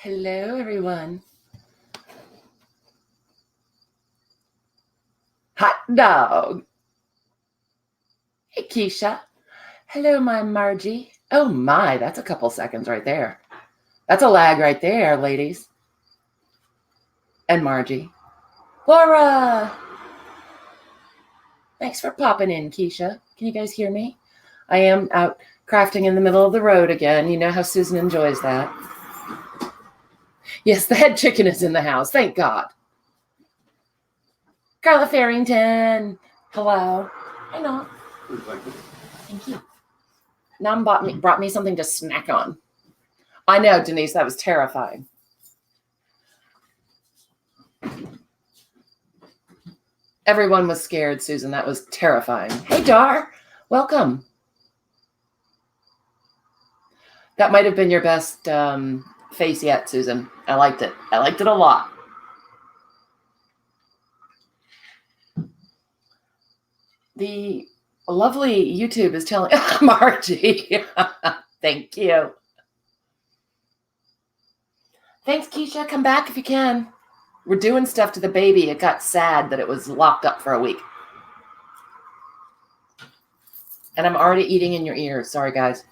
Hello, everyone. Hot dog. Hey, Keisha. Hello, my Margie. Oh, my, that's a couple seconds right there. That's a lag right there, ladies. And Margie. Laura. Thanks for popping in, Keisha. Can you guys hear me? I am out crafting in the middle of the road again. You know how Susan enjoys that. Yes, the head chicken is in the house. Thank God. Carla Farrington. Hello. I know. Thank you. Nam brought me something to snack on. I know, Denise, that was terrifying. Everyone was scared, Susan. That was terrifying. Hey, Dar. Welcome. That might have been your best face yet, Susan. I liked it. I liked it a lot. The lovely YouTube is telling Margie. Thank you. Thanks, Keisha. Come back if you can. We're doing stuff to the baby. It got sad that it was locked up for a week. And I'm already eating in your ears. Sorry, guys.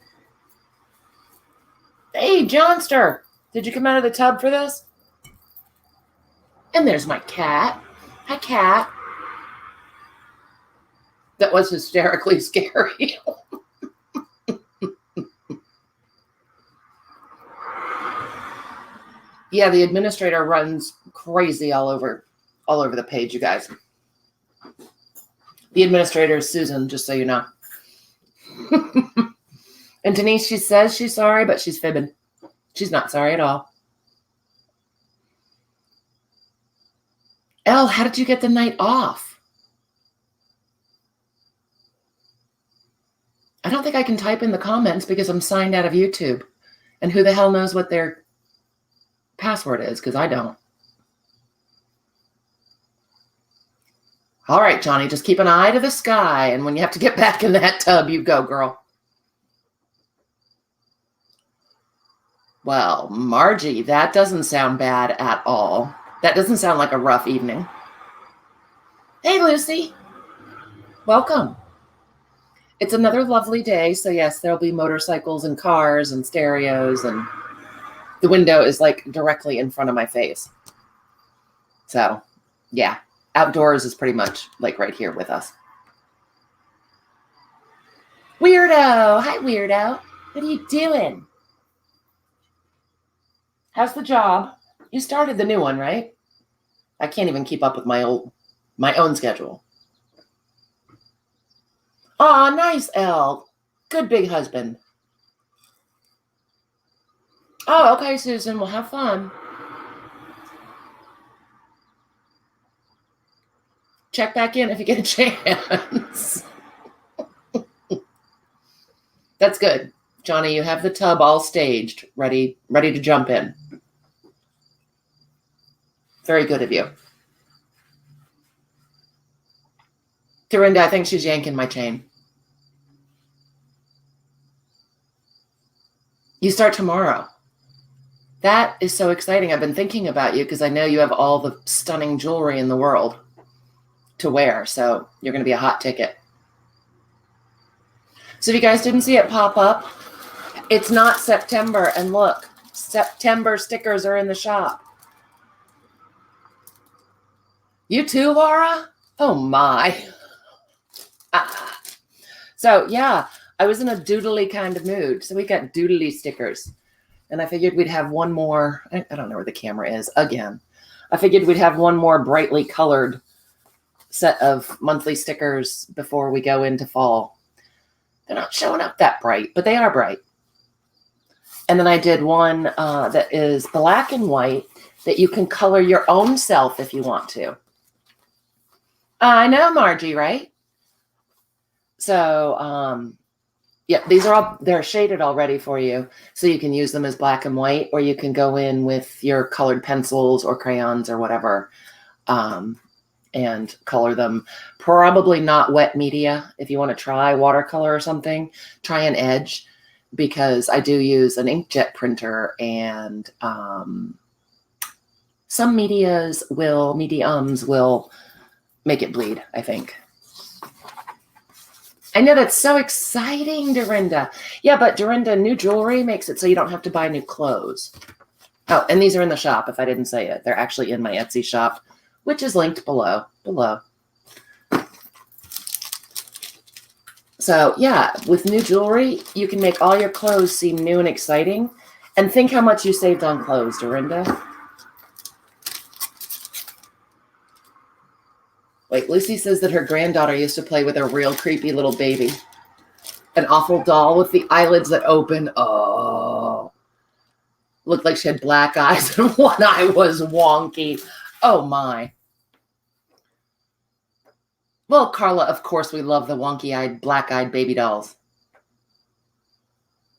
Hey, Johnster. Did you come out of the tub for this? And there's my cat. Hi, cat. That was hysterically scary. Yeah, the administrator runs crazy all over the page, you guys. The administrator is Susan, just so you know. And Denise, she says she's sorry, but she's fibbing. She's not sorry at all. Elle, how did you get the night off? I don't think I can type in the comments because I'm signed out of YouTube. And who the hell knows what their password is, because I don't. All right, Johnny, just keep an eye to the sky. And when you have to get back in that tub, you go, girl. Well, Margie, that doesn't sound bad at all. That doesn't sound like a rough evening. Hey, Lucy. Welcome. It's another lovely day. So, yes, there'll be motorcycles and cars and stereos. And the window is like directly in front of my face. So, yeah, outdoors is pretty much like right here with us. Weirdo. Hi, Weirdo. What are you doing? How's the job? You started the new one, right? I can't even keep up with my own schedule. Aw, nice, Elle. Good big husband. Oh, okay, Susan. Well, have fun. Check back in if you get a chance. That's good. Johnny, you have the tub all staged, ready to jump in. Very good of you. Dorinda, I think she's yanking my chain. You start tomorrow. That is so exciting. I've been thinking about you because I know you have all the stunning jewelry in the world to wear. So you're going to be a hot ticket. So if you guys didn't see it pop up, it's not September. And look, September stickers are in the shop. You too, Laura? Oh, my. So, yeah, I was in a doodly kind of mood. So we got doodly stickers. And I figured we'd have one more. I don't know where the camera is again. I figured we'd have one more brightly colored set of monthly stickers before we go into fall. They're not showing up that bright, but they are bright. And then I did one that is black and white that you can color your own self if you want to. I know, Margie, right? So, yeah, these are all, they're shaded already for you. So you can use them as black and white, or you can go in with your colored pencils or crayons or whatever and color them. Probably not wet media. If you want to try watercolor or something, try an edge. because I do use an inkjet printer, and some mediums will make it bleed, I think. I know, that's so exciting, Dorinda. Yeah, but Dorinda, new jewelry makes it so you don't have to buy new clothes. Oh, and these are in the shop, if I didn't say it. They're actually in my Etsy shop, which is linked below. So yeah, with new jewelry, you can make all your clothes seem new and exciting. And think how much you saved on clothes, Dorinda. Wait, Lucy says that her granddaughter used to play with a real creepy little baby. An awful doll with the eyelids that open. Oh. Looked like she had black eyes and one eye was wonky. Oh my. Well, Carla, of course we love the wonky-eyed, black-eyed baby dolls.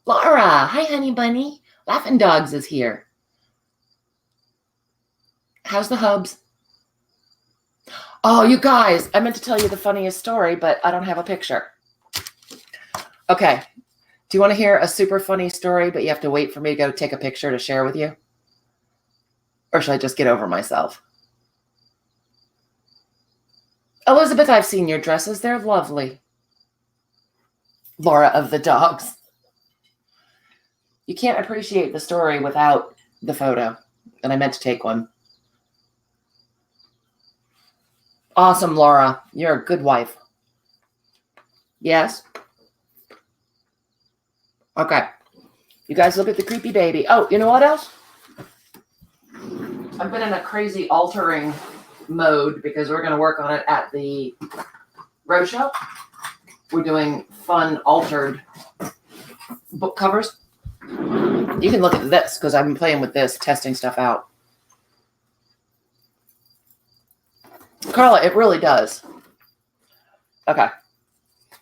Laura, hi, honey bunny. Laughing Dogs is here. How's the hubs? Oh, you guys, I meant to tell you the funniest story, but I don't have a picture. Okay. Do you want to hear a super funny story, but you have to wait for me to go take a picture to share with you? Or should I just get over myself? Elizabeth, I've seen your dresses. They're lovely. Laura of the Dogs. You can't appreciate the story without the photo. And I meant to take one. Awesome, Laura. You're a good wife. Yes? Okay. You guys look at the creepy baby. Oh, you know what else? I've been in a crazy altering mode because we're going to work on it at the roadshow. We're doing fun altered book covers. You can look at this because I've been playing with this, testing stuff out. Carla, it really does. Okay.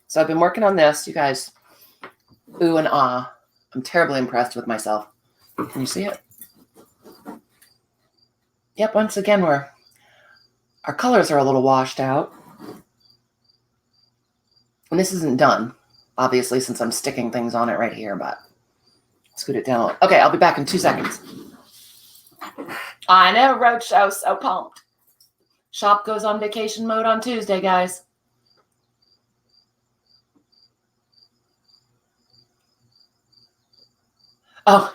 So I've been working on this, you guys. Ooh and ah. I'm terribly impressed with myself. Can you see it? Yep, once again, our colors are a little washed out. And this isn't done, obviously, since I'm sticking things on it right here, but scoot it down. Okay, I'll be back in 2 seconds. I know, roadshow, so pumped. Shop goes on vacation mode on Tuesday, guys. Oh,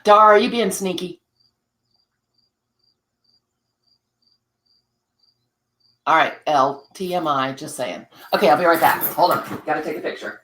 Dara, are you being sneaky? All right, LTMI, just saying. Okay, I'll be right back. Hold on. Got to take a picture.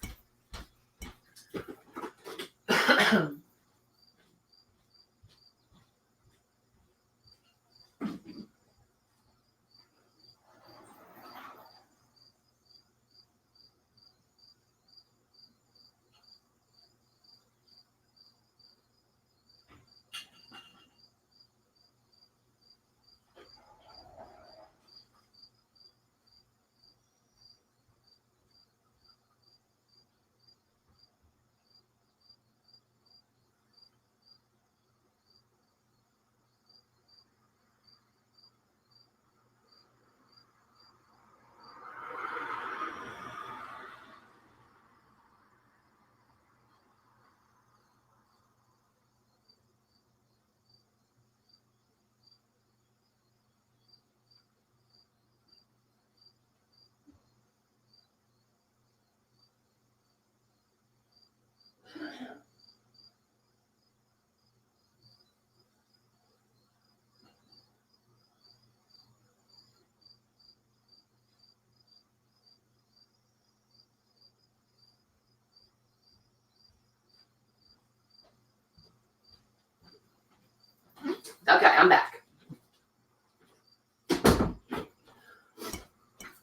Okay, I'm back.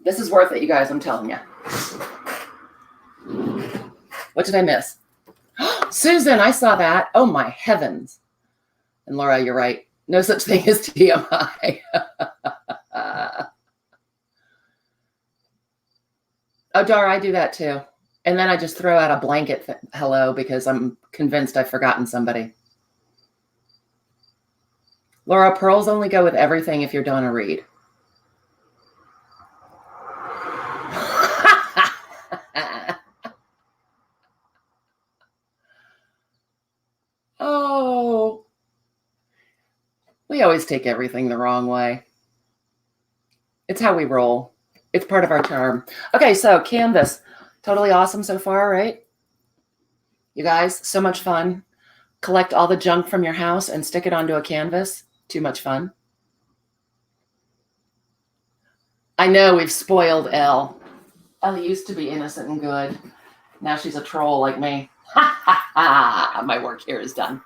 This is worth it, you guys, I'm telling you. What did I miss? Susan, I saw that. Oh, my heavens. And Laura, you're right. No such thing as TMI. Oh, Dara, I do that too. And then I just throw out a blanket hello because I'm convinced I've forgotten somebody. Laura, pearls only go with everything if you're Donna Reed. We always take everything the wrong way. It's how we roll. It's part of our charm. Okay, so Canvas. Totally awesome so far, right? You guys, so much fun. Collect all the junk from your house and stick it onto a canvas. Too much fun. I know we've spoiled Elle. Elle used to be innocent and good. Now she's a troll like me. Ha ha ha! My work here is done.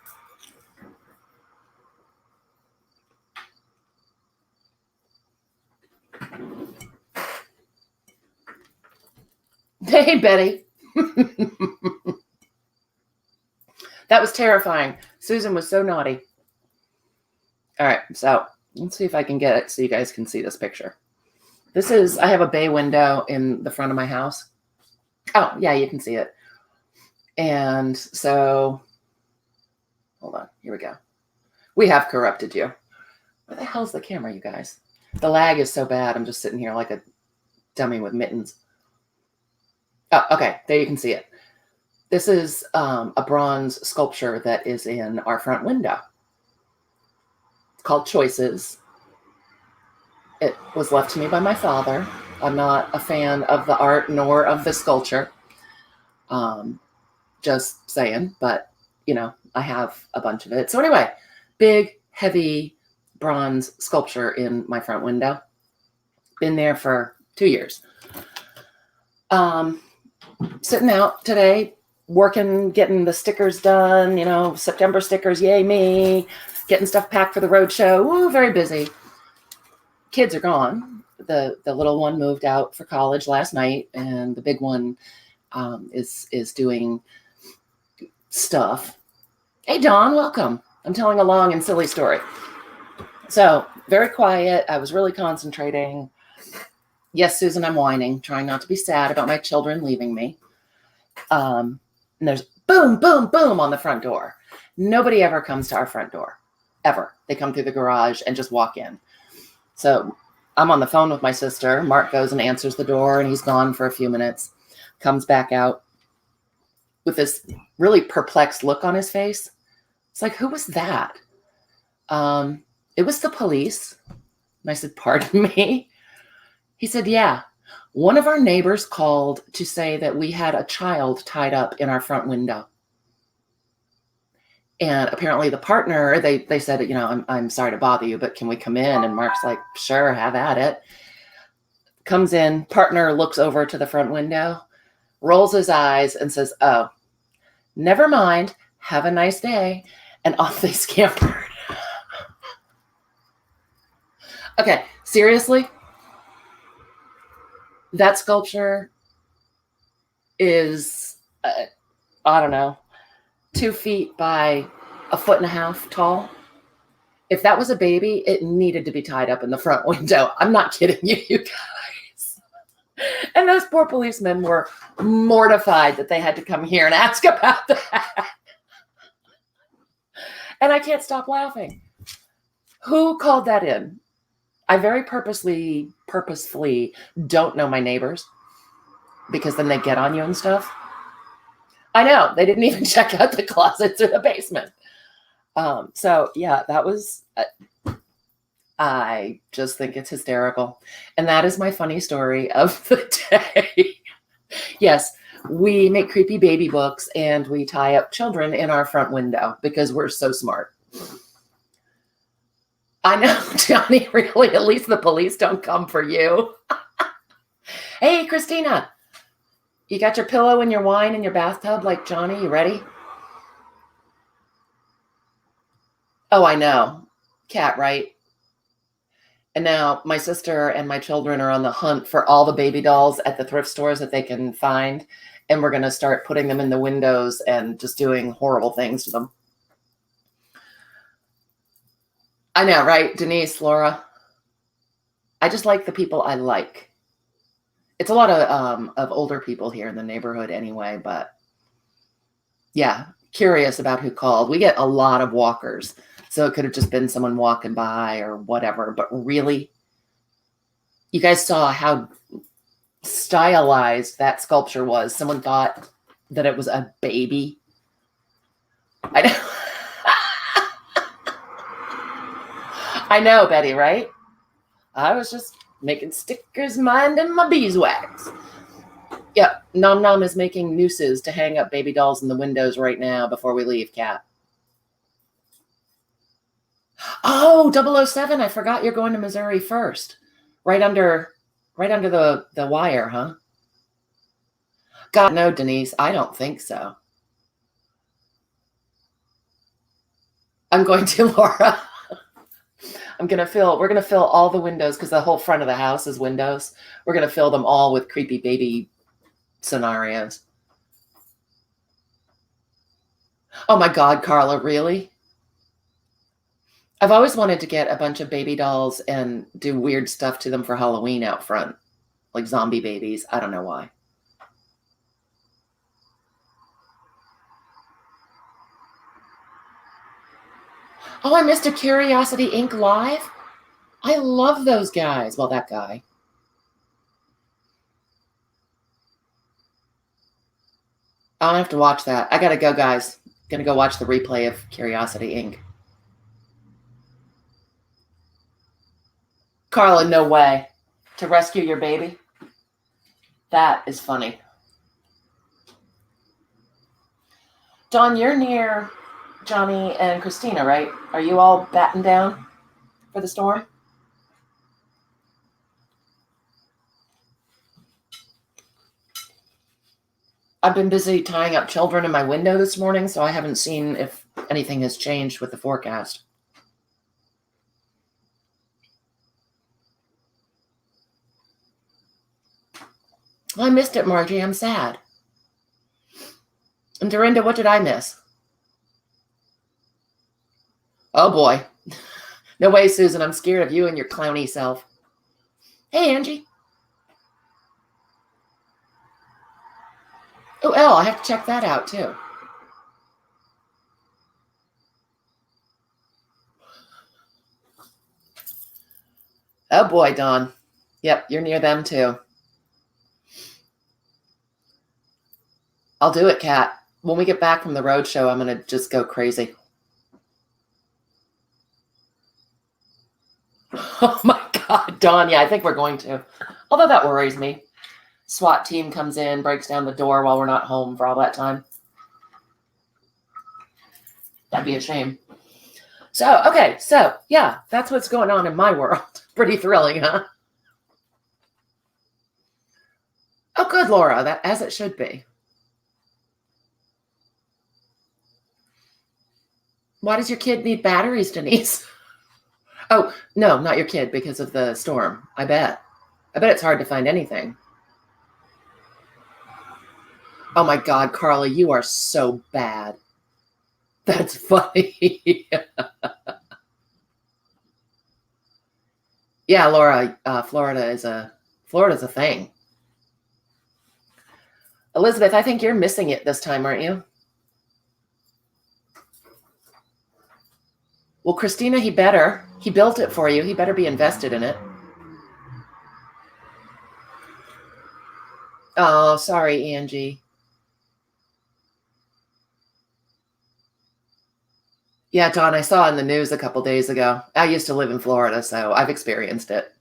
Hey, Betty. That was terrifying. Susan was so naughty. All right, so let's see if I can get it so you guys can see this picture. This is, I have a bay window in the front of my house. Oh, yeah, you can see it. And so, hold on, here we go. We have corrupted you. Where the hell's the camera, you guys? The lag is so bad. I'm just sitting here like a dummy with mittens. Oh, okay, there you can see it. This is a bronze sculpture that is in our front window. It's called Choices. It was left to me by my father. I'm not a fan of the art nor of the sculpture. Just saying, but you know, I have a bunch of it. So anyway, big, heavy bronze sculpture in my front window. Been there for 2 years. Sitting out today, working, getting the stickers done, you know, September stickers, yay me, getting stuff packed for the road show. Woo, very busy. Kids are gone. The little one moved out for college last night, and the big one is doing stuff. Hey, Dawn, welcome. I'm telling a long and silly story. So very quiet. I was really concentrating. Yes, Susan, I'm whining, trying not to be sad about my children leaving me. And there's boom, boom, boom on the front door. Nobody ever comes to our front door, ever. They come through the garage and just walk in. So I'm on the phone with my sister. Mark goes and answers the door, and he's gone for a few minutes, comes back out with this really perplexed look on his face. It's like, who was that? It was the police. And I said, pardon me? He said, yeah, one of our neighbors called to say that we had a child tied up in our front window. And apparently the partner, they said, you know, I'm sorry to bother you, but can we come in? And Mark's like, sure, have at it. Comes in, partner looks over to the front window, rolls his eyes and says, oh, never mind. Have a nice day. And off they scampered. Okay, seriously? That sculpture is, I don't know, 2 feet by 1.5 feet tall. If that was a baby, it needed to be tied up in the front window. I'm not kidding you, you guys. And those poor policemen were mortified that they had to come here and ask about that. And I can't stop laughing. Who called that in? I very purposefully don't know my neighbors, because then they get on you and stuff. I know, they didn't even check out the closets or the basement. So yeah, that was, I just think it's hysterical. And that is my funny story of the day. Yes, we make creepy baby books and we tie up children in our front window because we're so smart. I know, Johnny, really, at least the police don't come for you. Hey, Christina, you got your pillow and your wine in your bathtub like Johnny? You ready? Oh, I know. Cat, right? And now my sister and my children are on the hunt for all the baby dolls at the thrift stores that they can find. And we're going to start putting them in the windows and just doing horrible things to them. I know, right? Denise, Laura. I just like the people I like. It's a lot of older people here in the neighborhood anyway, but yeah, curious about who called. We get a lot of walkers, so it could have just been someone walking by or whatever, but really, you guys saw how stylized that sculpture was. Someone thought that it was a baby. I know. I know, Betty, right? I was just making stickers, minding my beeswax. Yep, Nom Nom is making nooses to hang up baby dolls in the windows right now before we leave, Kat. Oh, 007, I forgot you're going to Missouri first. Right under the wire, huh? God, no, Denise, I don't think so. I'm going to, Laura. we're going to fill all the windows because the whole front of the house is windows. We're going to fill them all with creepy baby scenarios. Oh my God, Carla, really? I've always wanted to get a bunch of baby dolls and do weird stuff to them for Halloween out front, like zombie babies. I don't know why. Oh, I missed a Curiosity Inc. live. I love those guys. Well, that guy. I'll have to watch that. I gotta go, guys. Gonna go watch the replay of Curiosity Inc. Carla, no way. To rescue your baby? That is funny. Dawn, you're near Johnny and Christina, right? Are you all batten down for the storm? I've been busy tying up children in my window this morning, so I haven't seen if anything has changed with the forecast. Well, I missed it, Margie. I'm sad. And Dorinda, what did I miss? Oh, boy. No way, Susan. I'm scared of you and your clowny self. Hey, Angie. Oh, Elle, I have to check that out, too. Oh, boy, Dawn. Yep, you're near them, too. I'll do it, Kat. When we get back from the road show, I'm going to just go crazy. Oh, my God, Dawn. Yeah, I think we're going to. Although that worries me. SWAT team comes in, breaks down the door while we're not home for all that time. That'd be a shame. So, okay. So, yeah, that's what's going on in my world. Pretty thrilling, huh? Oh, good, Laura. That as it should be. Why does your kid need batteries, Denise? Oh, no, not your kid because of the storm. I bet it's hard to find anything. Oh my God, Carla, you are so bad. That's funny. Yeah, Laura, Florida's a thing. Elizabeth, I think you're missing it this time, aren't you? Well, Christina, he built it for you. He better be invested in it. Oh, sorry, Angie. Yeah, Dawn, I saw in the news a couple days ago. I used to live in Florida, so I've experienced it.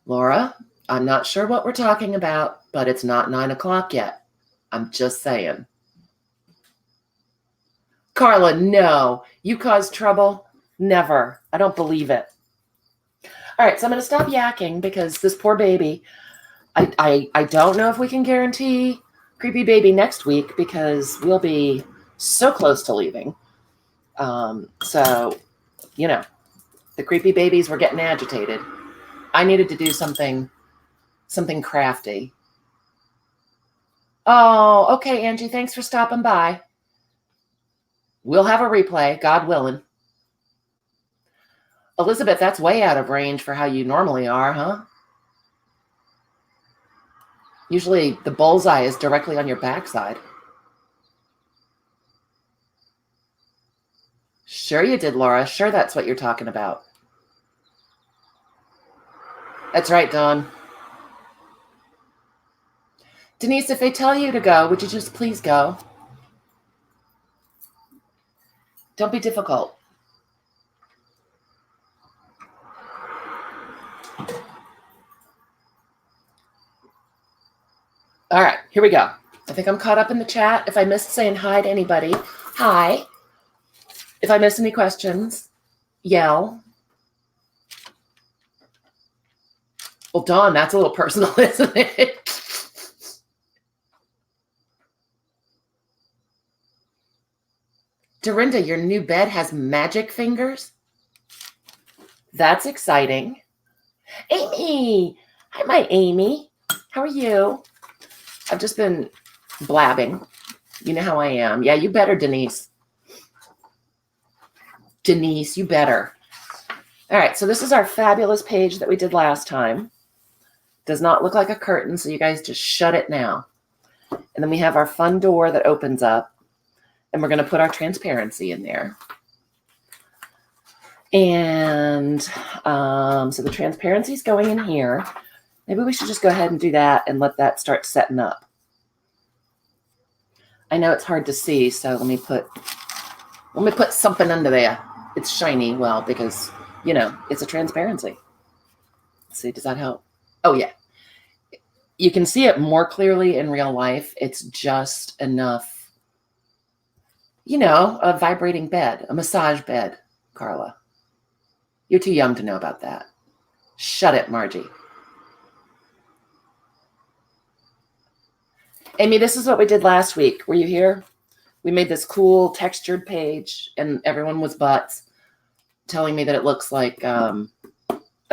Laura, I'm not sure what we're talking about, but it's not 9 o'clock yet. I'm just saying. Carla, no. You caused trouble? Never. I don't believe it. All right, so I'm going to stop yakking because this poor baby, I don't know if we can guarantee creepy baby next week because we'll be so close to leaving. So, the creepy babies were getting agitated. I needed to do something crafty. Oh, okay, Angie. Thanks for stopping by. We'll have a replay, God willing. Elizabeth, that's way out of range for how you normally are, huh? Usually the bullseye is directly on your backside. Sure you did, Laura. Sure that's what you're talking about. That's right, Dawn. Denise, if they tell you to go, would you just please go? Don't be difficult. All right, here we go. I think I'm caught up in the chat. If I missed saying hi to anybody, hi. If I missed any questions, yell. Well, Dawn, that's a little personal, isn't it? Dorinda, your new bed has magic fingers? That's exciting. Amy! Hi, my Amy. How are you? I've just been blabbing. You know how I am. Yeah, you better, Denise. Denise, you better. All right, so this is our fabulous page that we did last time. Does not look like a curtain, so you guys just shut it now. And then we have our fun door that opens up. And we're going to put our transparency in there. And so the transparency is going in here. Maybe we should just go ahead and do that and let that start setting up. I know it's hard to see, so let me put something under there. It's shiny, well, because, you know, it's a transparency. Let's see, does that help? Oh, yeah. You can see it more clearly in real life. It's just enough. You know, a vibrating bed, a massage bed, Carla. You're too young to know about that. Shut it, Margie. Amy, this is what we did last week. Were you here? We made this cool textured page, and everyone was butts telling me that it looks like a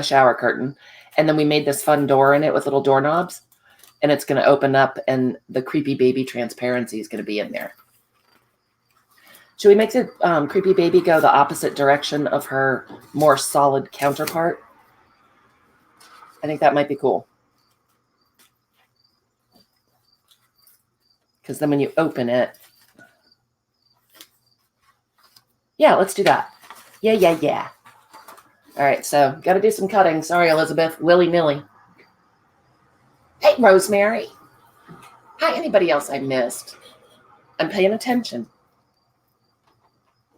shower curtain. And then we made this fun door in it with little doorknobs, and it's going to open up, and the creepy baby transparency is going to be in there. Should we make the creepy baby go the opposite direction of her more solid counterpart? I think that might be cool. Because then when you open it, yeah, let's do that. Yeah. All right, so got to do some cutting. Sorry, Elizabeth. Willy-nilly. Hey, Rosemary. Hi, anybody else I missed? I'm paying attention.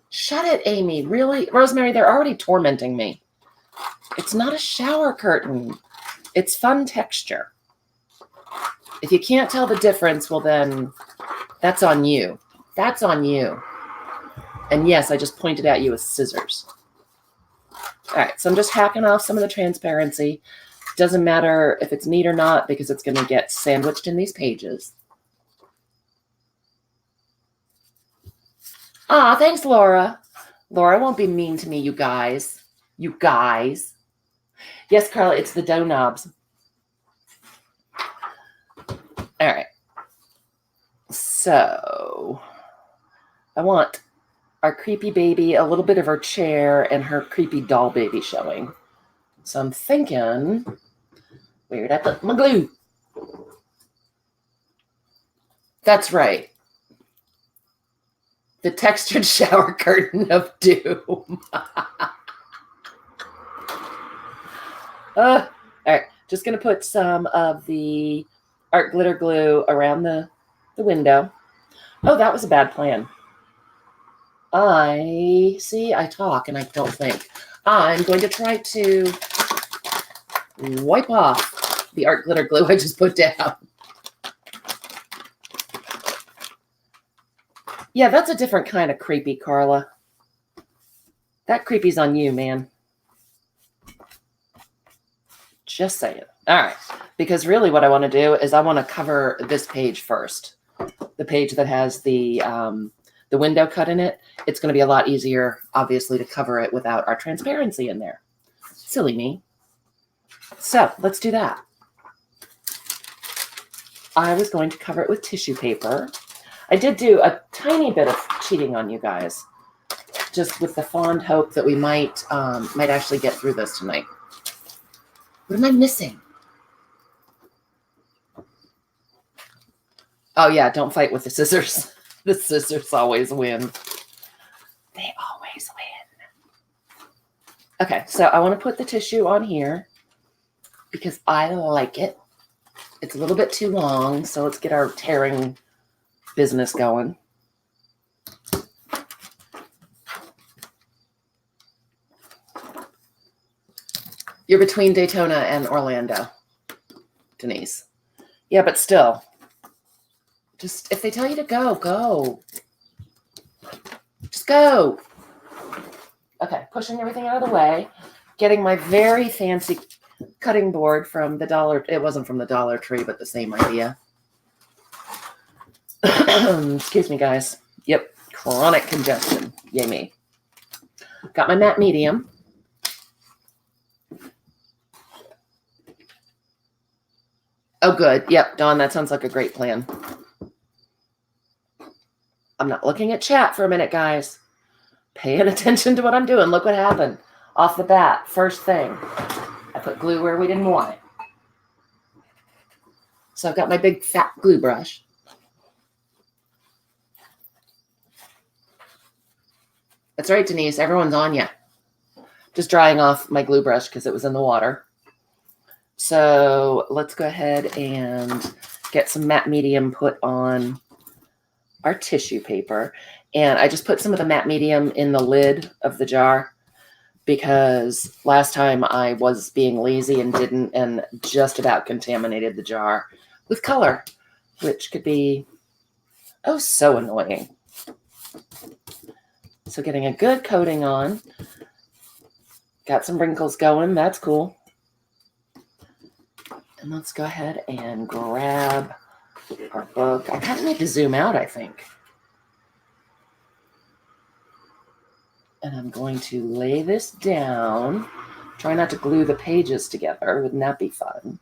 Shut it, Amy. Really? Rosemary, they're already tormenting me. It's not a shower curtain. It's fun texture. If you can't tell the difference, well then, that's on you. That's on you. And yes, I just pointed at you with scissors. All right, so I'm just hacking off some of the transparency. Doesn't matter if it's neat or not because it's going to get sandwiched in these pages. Ah, thanks, Laura. Laura won't be mean to me, you guys. You guys. Yes, Carla, it's the dough knobs. All right. So I want our creepy baby, a little bit of her chair, and her creepy doll baby showing. So I'm thinking, where'd I put my glue? That's right. The textured shower curtain of doom. All right, just going to put some of the art glitter glue around the window. Oh, that was a bad plan. I talk and I don't think. I'm going to try to wipe off the art glitter glue I just put down. Yeah, that's a different kind of creepy, Carla. That creepy's on you, man. Just saying. All right. Because really what I want to do is I want to cover this page first. The page that has the window cut in it. It's going to be a lot easier, obviously, to cover it without our transparency in there. Silly me. So let's do that. I was going to cover it with tissue paper. I did do a tiny bit of cheating on you guys, just with the fond hope that we might actually get through this tonight. What am I missing? Oh, yeah, don't fight with the scissors. The scissors always win. They always win. Okay, so I want to put the tissue on here because I like it. It's a little bit too long, so let's get our tearing business going. You're between Daytona and Orlando, Denise. Yeah, but still. Just, if they tell you to go, go. Just go. Okay, pushing everything out of the way. Getting my very fancy cutting board from the Dollar. It wasn't from the Dollar Tree, but the same idea. Excuse me, guys. Yep, chronic congestion. Yay me. Got my matte medium. Oh, good. Yep, Dawn, that sounds like a great plan. I'm not looking at chat for a minute, guys. Paying attention to what I'm doing. Look what happened. Off the bat, first thing. I put glue where we didn't want it. So I've got my big fat glue brush. That's right, Denise. Everyone's on you. Just drying off my glue brush because it was in the water. So let's go ahead and get some matte medium put on our tissue paper. And I just put some of the matte medium in the lid of the jar because last time I was being lazy and didn't, and just about contaminated the jar with color, which could be, oh, so annoying. So getting a good coating on. Got some wrinkles going. That's cool. And let's go ahead and grab our book. I kind of need to zoom out, I think. And I'm going to lay this down. Try not to glue the pages together. Wouldn't that be fun?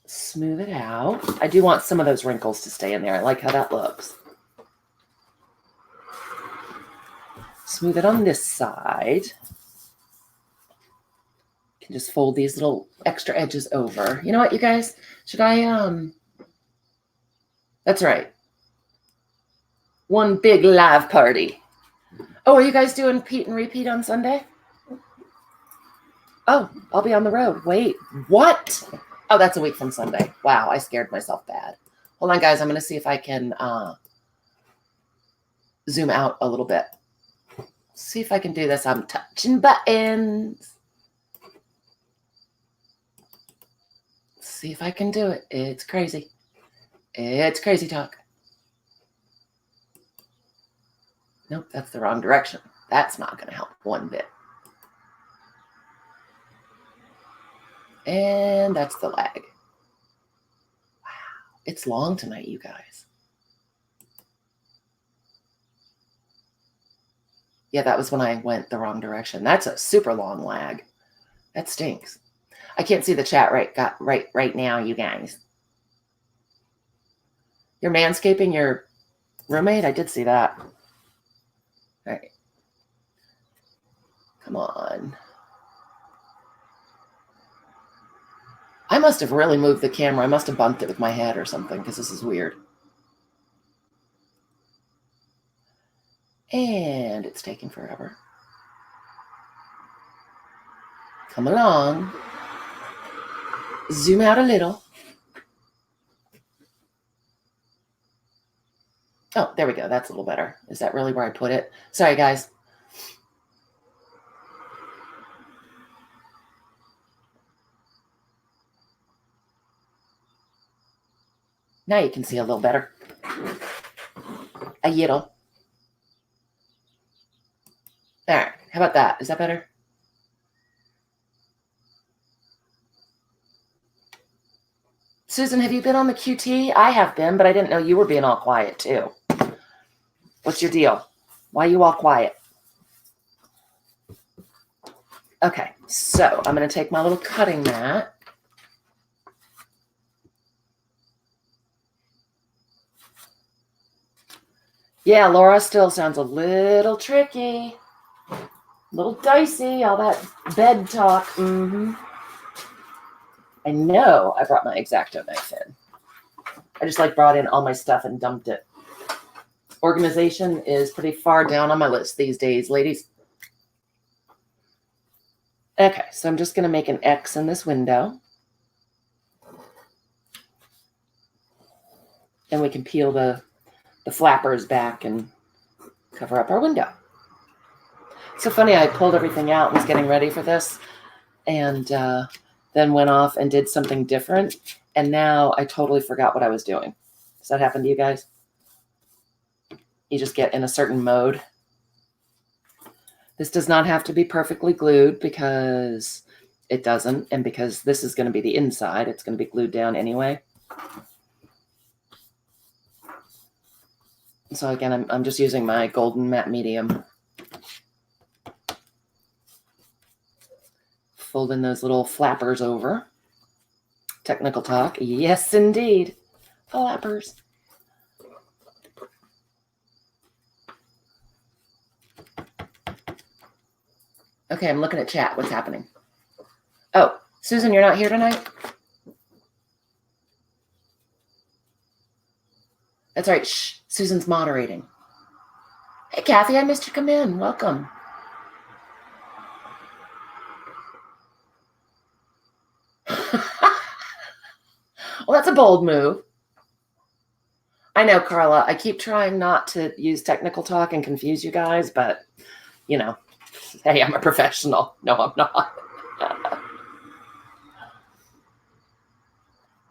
Smooth it out. I do want some of those wrinkles to stay in there. I like how that looks. Smooth it on this side. Can just fold these little extra edges over. You know what, you guys? Should I, that's right. One big live party. Oh, are you guys doing Pete and Repeat on Sunday? Oh, I'll be on the road. Wait, what? Oh, that's a week from Sunday. Wow, I scared myself bad. Hold on, guys. I'm going to see if I can zoom out a little bit. See if I can do this. I'm touching buttons. See if I can do it. It's crazy. It's crazy talk. Nope, that's the wrong direction. That's not going to help one bit. And that's the lag. Wow, it's long tonight, you guys. Yeah, that was when I went the wrong direction. That's a super long lag. That stinks. I can't see the chat right now, you guys. You're manscaping your roommate? I did see that. All right. Come on. I must have really moved the camera. I must have bumped it with my head or something because this is weird. And it's taking forever. Come along. Zoom out a little. Oh, there we go. That's a little better. Is that really where I put it? Sorry, guys. Now you can see a little better. A little. All right. How about that? Is that better? Susan, have you been on the QT? I have been, but I didn't know you were being all quiet too. What's your deal? Why are you all quiet? Okay, so I'm going to take my little cutting mat. Yeah, Laura still sounds a little tricky. A little dicey, all that bed talk. I know I brought my X-Acto knife in. I just brought in all my stuff and dumped it. Organization is pretty far down on my list these days, ladies. Okay, so I'm just going to make an X in this window. And we can peel the flappers back and cover up our window. So funny, I pulled everything out and was getting ready for this, and then went off and did something different. And now I totally forgot what I was doing. Does that happen to you guys? You just get in a certain mode. This does not have to be perfectly glued because it doesn't. And because this is going to be the inside, it's going to be glued down anyway. So again, I'm just using my golden matte medium. Folding those little flappers over. Technical talk. Yes, indeed. Flappers. Okay, I'm looking at chat. What's happening? Oh, Susan, you're not here tonight? That's right. Shh. Susan's moderating. Hey, Kathy, I missed you come in. Welcome. Well, that's a bold move. I know, Carla. I keep trying not to use technical talk and confuse you guys, but, you know, hey, I'm a professional. No, I'm not.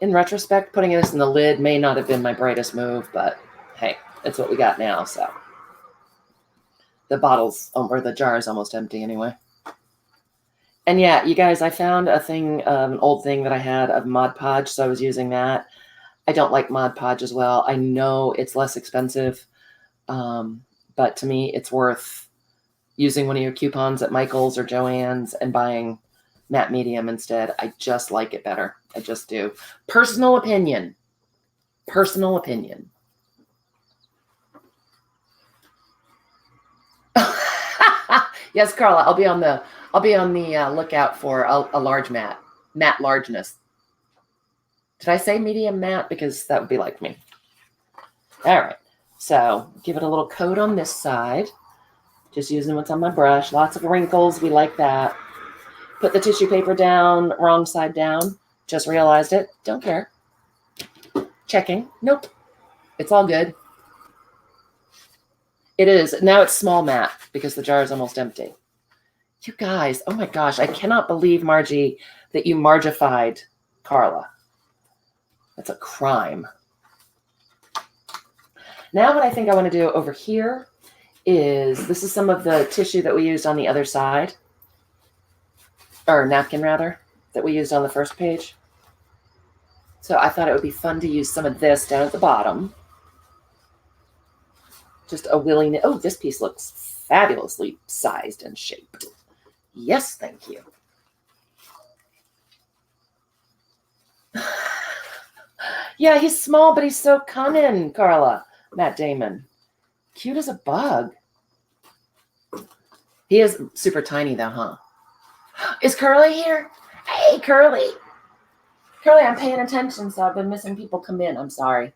In retrospect, putting this in the lid may not have been my brightest move, but hey, it's what we got now, so. The bottle's, or the jar is almost empty anyway. And yeah, you guys, I found a thing, an old thing that I had of Mod Podge, so I was using that. I don't like Mod Podge as well. I know it's less expensive, but to me, it's worth using one of your coupons at Michael's or Joann's and buying matte medium instead. I just like it better. I just do. Personal opinion. Personal opinion. Yes, Carla, I'll be on the lookout for a large matte largeness. Did I say medium matte? Because that would be like me. All right, so give it a little coat on this side. Just using what's on my brush. Lots of wrinkles. We like that. Put the tissue paper down, wrong side down. Just realized it. Don't care. Checking. Nope. It's all good. It is. Now it's small matte because the jar is almost empty. You guys, oh my gosh, I cannot believe, Margie, that you Margified Carla. That's a crime. Now what I think I want to do over here is, this is some of the tissue that we used on the other side, or napkin rather, that we used on the first page. So I thought it would be fun to use some of this down at the bottom. Just a willingness. Oh, this piece looks fabulously sized and shaped. Yes, thank you. Yeah, he's small, but he's so cunning, Carla. Matt Damon. Cute as a bug. He is super tiny, though, huh? Is Curly here? Hey, Curly. Curly, I'm paying attention, so I've been missing people come in. I'm sorry.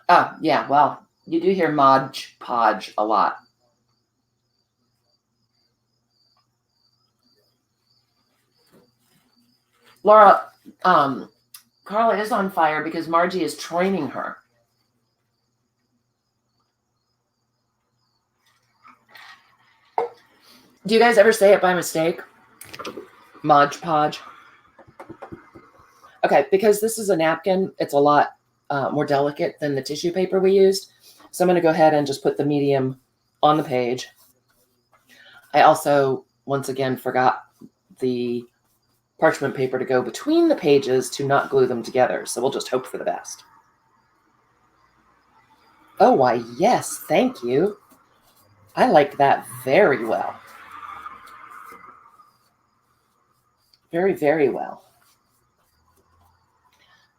Oh, yeah, well, you do hear Mod Podge a lot. Laura, Carla is on fire because Margie is training her. Do you guys ever say it by mistake? Mod Podge. Okay, because this is a napkin, it's a lot more delicate than the tissue paper we used. So I'm going to go ahead and just put the medium on the page. I also, once again, forgot the parchment paper to go between the pages to not glue them together. So we'll just hope for the best. Oh, why, yes, thank you. I like that very well. Very, very well.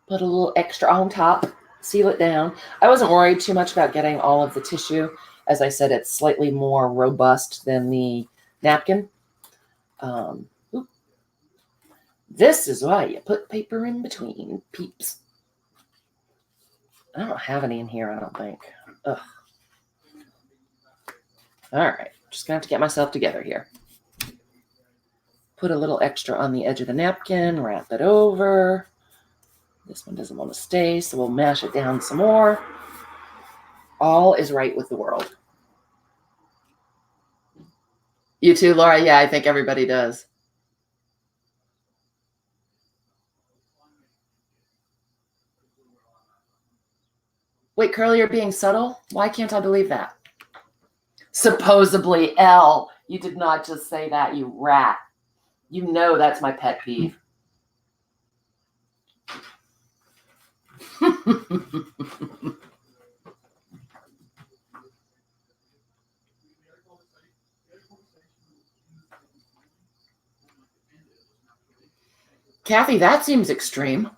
Put a little extra on top, seal it down. I wasn't worried too much about getting all of the tissue. As I said, it's slightly more robust than the napkin. This is why you put paper in between, peeps. I don't have any in here, I don't think. Ugh. All right, just gonna have to get myself together here. Put a little extra on the edge of the napkin, wrap it over. This one doesn't want to stay, so we'll mash it down some more. All is right with the world. You too, Laura? Yeah, I think everybody does. Wait, Curly, you're being subtle? Why can't I believe that? Supposedly, L. You did not just say that, you rat. You know that's my pet peeve. Kathy, that seems extreme.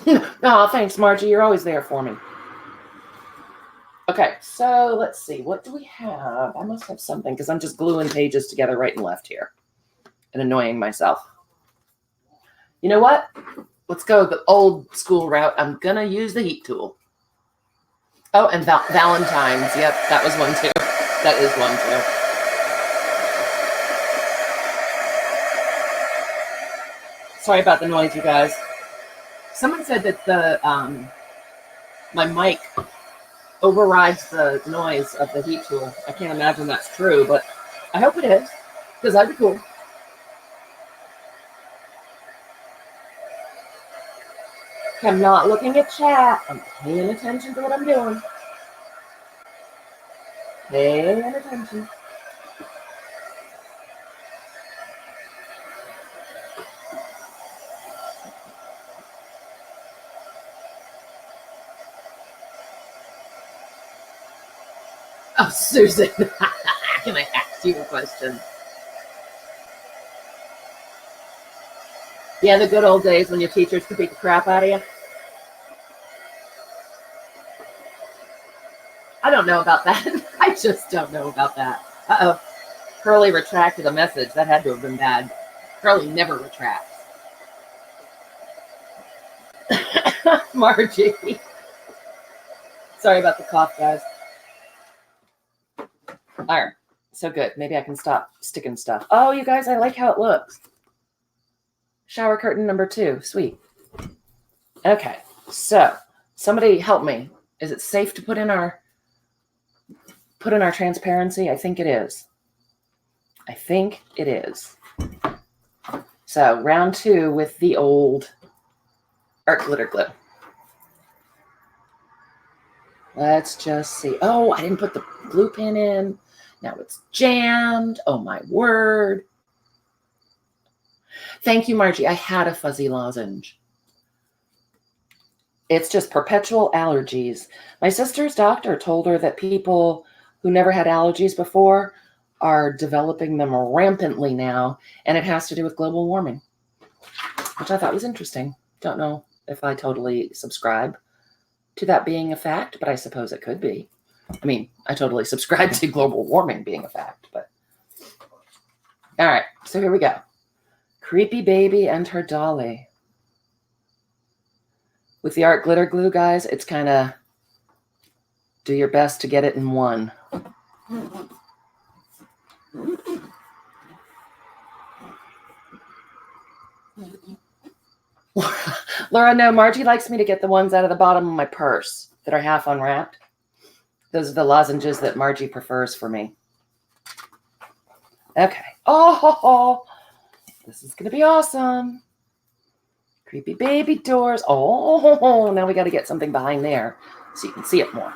Oh, thanks, Margie. You're always there for me. Okay, so let's see. What do we have? I must have something because I'm just gluing pages together right and left here and annoying myself. You know what? Let's go the old school route. I'm going to use the heat tool. Oh, and Valentine's. Yep, that was one too. That is one too. Sorry about the noise, you guys. Someone said that the my mic overrides the noise of the heat tool. I can't imagine that's true, but I hope it is, because that'd be cool. I'm not looking at chat. I'm paying attention to what I'm doing. Paying attention. Oh, Susan, can I ask you a question? Yeah, the good old days when your teachers could beat the crap out of you. I don't know about that. I just don't know about that. Uh-oh. Curly retracted a message. That had to have been bad. Curly never retracts. Margie. Sorry about the cough, guys. All right. So good. Maybe I can stop sticking stuff. Oh, you guys, I like how it looks. Shower curtain number 2. Sweet. Okay. So somebody help me. Is it safe to put in our transparency? I think it is. I think it is. So round 2 with the old art glitter glue. Let's just see. Oh, I didn't put the glue pin in. Now it's jammed. Oh, my word. Thank you, Margie. I had a fuzzy lozenge. It's just perpetual allergies. My sister's doctor told her that people who never had allergies before are developing them rampantly now, and it has to do with global warming, which I thought was interesting. Don't know if I totally subscribe to that being a fact, but I suppose it could be. I mean, I totally subscribe to global warming being a fact, but. All right, so here we go. Creepy Baby and her dolly. With the art glitter glue, guys, it's kind of do your best to get it in one. Laura, no, Margie likes me to get the ones out of the bottom of my purse that are half unwrapped. Those are the lozenges that Margie prefers for me. Okay. Oh, this is going to be awesome. Creepy baby doors. Oh, now we got to get something behind there so you can see it more.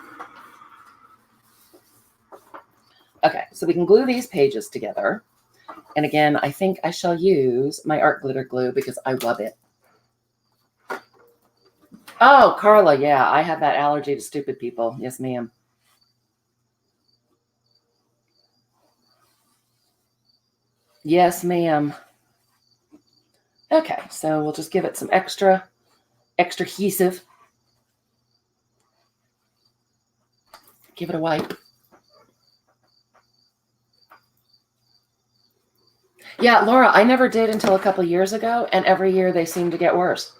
Okay, so we can glue these pages together. And again, I think I shall use my art glitter glue because I love it. Oh, Carla, yeah, I have that allergy to stupid people. Yes, ma'am. Yes, ma'am. Okay, so we'll just give it some extra adhesive. Give it a wipe. Yeah, Laura, I never did until a couple years ago, and every year they seem to get worse.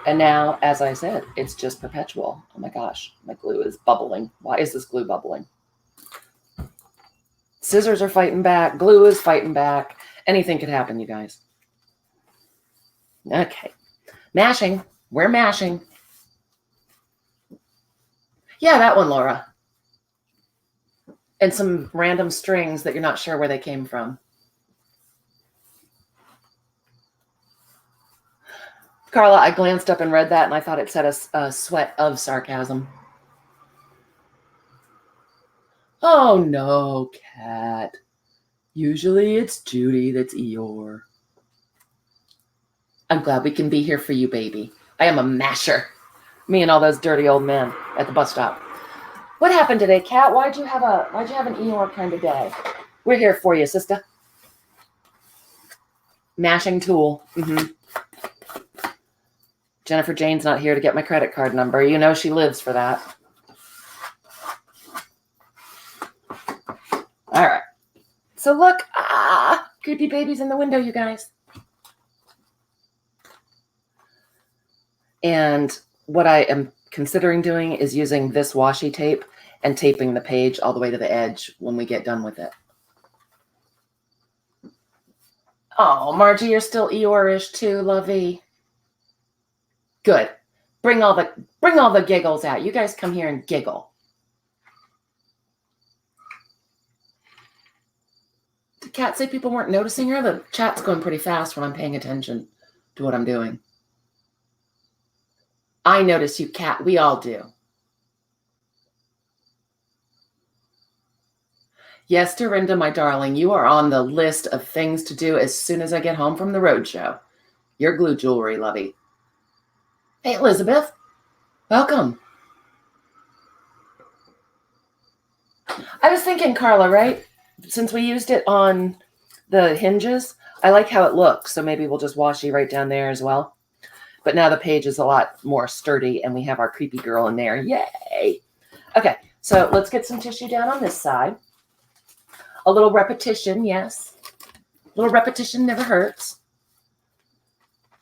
And now, as I said, it's just perpetual. Oh my gosh, my glue is bubbling. Why is this glue bubbling? Scissors are fighting back. Glue is fighting back. Anything could happen, you guys. Okay. Mashing. We're mashing. Yeah, that one, Laura. And some random strings that you're not sure where they came from. Carla, I glanced up and read that, and I thought it said a sweat of sarcasm. Oh, no, Cat. Usually it's Judy that's Eeyore. I'm glad we can be here for you, baby. I am a masher. Me and all those dirty old men at the bus stop. What happened today, Cat? Why'd you have an Eeyore kind of day? We're here for you, sister. Mashing tool. Jennifer Jane's not here to get my credit card number. You know she lives for that. All right. So look, creepy babies in the window, you guys. And what I am considering doing is using this washi tape and taping the page all the way to the edge when we get done with it. Oh, Margie, you're still Eeyore-ish too, lovey. Good. Bring all the giggles out. You guys come here and giggle. Did Kat say people weren't noticing her? The chat's going pretty fast when I'm paying attention to what I'm doing. I notice you, Kat. We all do. Yes, Dorinda, my darling, you are on the list of things to do as soon as I get home from the roadshow. Your glue jewelry, lovey. Hey, Elizabeth. Welcome. I was thinking, Carla, right? Since we used it on the hinges, I like how it looks. So maybe we'll just washi right down there as well. But now the page is a lot more sturdy and we have our creepy girl in there. Yay. Okay, so let's get some tissue down on this side. A little repetition, yes. A little repetition never hurts.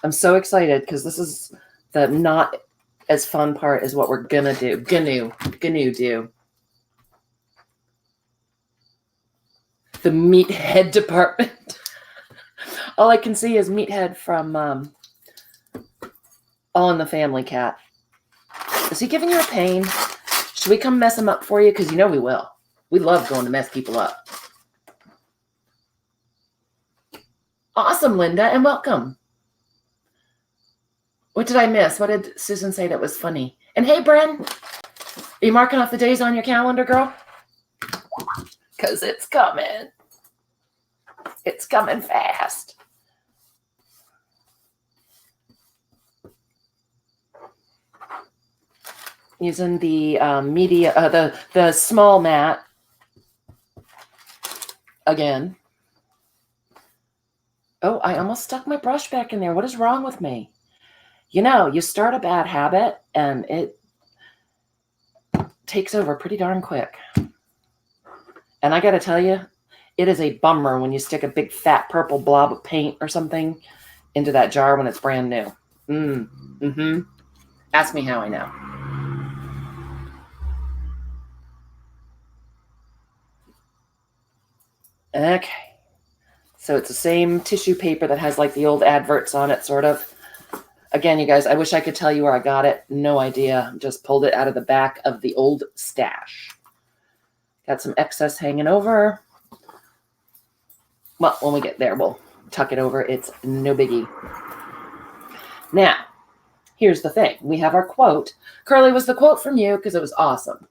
I'm so excited because this is the not as fun part as what we're gonna do. Gonna do. The meathead department. All I can see is Meathead from All in the Family, Cat. Is he giving you a pain? Should we come mess him up for you? Because you know we will. We love going to mess people up. Awesome, Linda, and welcome. What did I miss? What did Susan say that was funny? And hey, Bren, are you marking off the days on your calendar, girl? Because it's coming. It's coming fast. Using the the small mat again. Oh, I almost stuck my brush back in there. What is wrong with me? You know, you start a bad habit and it takes over pretty darn quick. And I got to tell you, it is a bummer when you stick a big fat purple blob of paint or something into that jar when it's brand new. Ask me how I know. Okay. So it's the same tissue paper that has like the old adverts on it, sort of. Again, you guys, I wish I could tell you where I got it. No idea. Just pulled it out of the back of the old stash. Got some excess hanging over. Well, when we get there, we'll tuck it over. It's no biggie. Now, here's the thing. We have our quote. Curly, was the quote from you? Because it was awesome.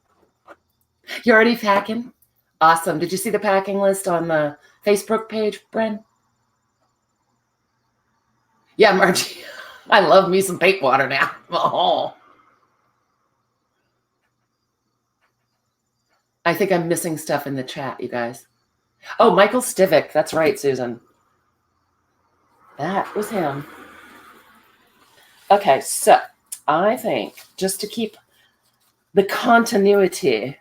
You're already packing? Awesome. Did you see the packing list on the Facebook page, Bren? Yeah, Margie. I love me some paint water now. Oh. I think I'm missing stuff in the chat, you guys. Oh, Michael Stivic. That's right, Susan. That was him. Okay, so I think just to keep the continuity,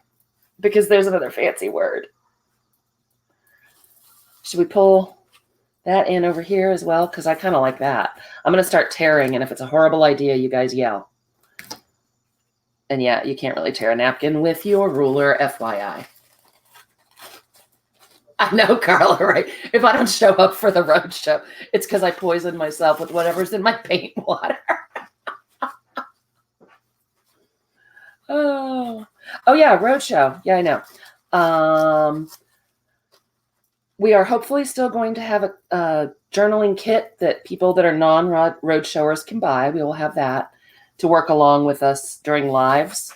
because there's another fancy word, should we pull that in over here as well? Because I kind of like that. I'm going to start tearing, and if it's a horrible idea, you guys yell. And yeah, you can't really tear a napkin with your ruler, FYI. I know, Carla, right? If I don't show up for the road show, it's because I poisoned myself with whatever's in my paint water. Oh, yeah, road show. Yeah, I know. We are hopefully still going to have a journaling kit that people that are non-road showers can buy. We will have that to work along with us during lives.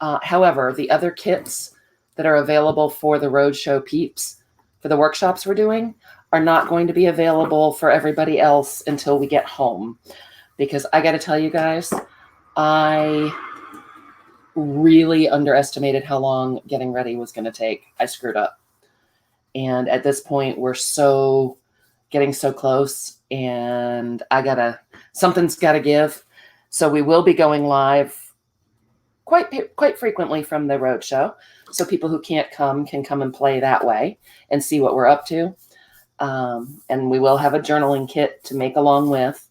However, the other kits that are available for the roadshow peeps, for the workshops we're doing, are not going to be available for everybody else until we get home. Because I got to tell you guys, I really underestimated how long getting ready was going to take. I screwed up. And at this point, we're getting so close, and something's got to give. So we will be going live quite frequently from the roadshow, so people who can't come can come and play that way and see what we're up to. And we will have a journaling kit to make along with.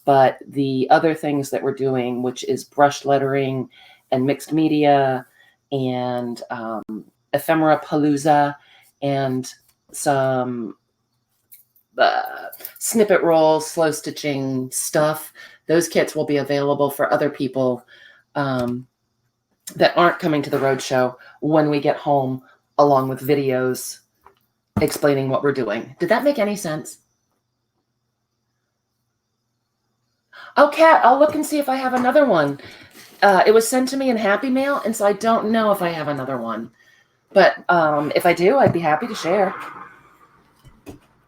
But the other things that we're doing, which is brush lettering and mixed media and ephemera palooza and some snippet rolls, slow stitching stuff, those kits will be available for other people that aren't coming to the roadshow when we get home, along with videos explaining what we're doing. Did that make any sense? Oh, Kat, I'll look and see if I have another one. It was sent to me in Happy Mail, and so I don't know if I have another one. But if I do, I'd be happy to share.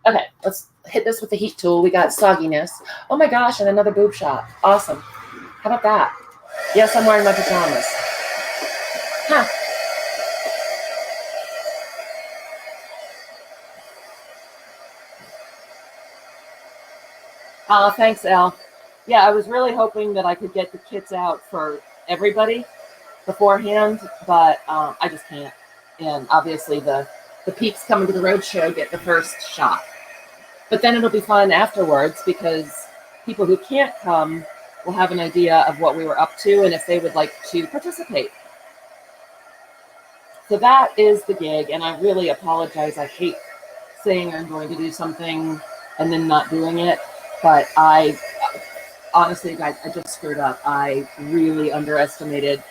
Okay, let's hit this with the heat tool. We got sogginess. Oh my gosh, and another boob shot. Awesome. How about that? Yes, I'm wearing my pajamas. Huh. Thanks, Elle. Yeah, I was really hoping that I could get the kits out for everybody beforehand, but I just can't. And obviously the peeps coming to the roadshow get the first shot. But then it'll be fun afterwards because people who can't come will have an idea of what we were up to and if they would like to participate. So that is the gig, and I really apologize. I hate saying I'm going to do something and then not doing it, but honestly, guys, I just screwed up. I really underestimated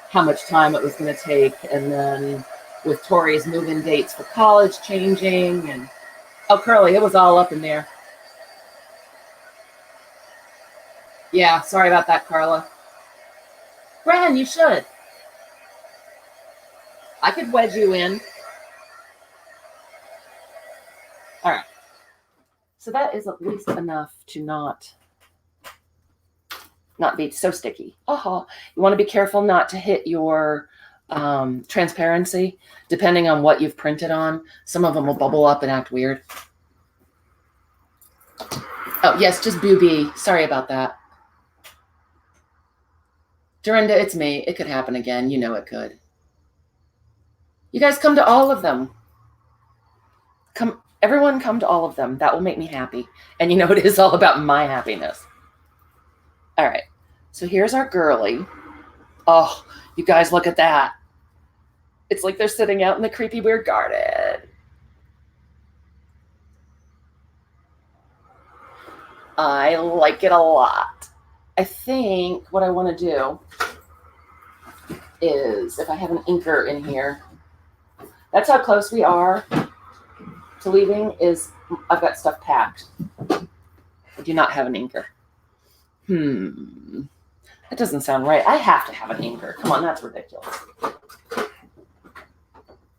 how much time it was going to take, and then with Tori's move-in dates for college changing, and oh, Curly, it was all up in there. Yeah, sorry about that, Carla. Bren, you should. I could wedge you in. All right. So that is at least enough to not be so sticky. You want to be careful not to hit your transparency, depending on what you've printed on. Some of them will bubble up and act weird. Oh, yes, just booby. Sorry about that. Dorinda, it's me. It could happen again. You know it could. You guys come to all of them. Everyone come to all of them. That will make me happy. And you know it is all about my happiness. All right. So here's our girly. Oh, you guys, look at that. It's like they're sitting out in the creepy, weird garden. I like it a lot. I think what I want to do is, if I have an inker in here, that's how close we are to leaving, is I've got stuff packed. I do not have an inker. That doesn't sound right. I have to have an inker. Come on, that's ridiculous.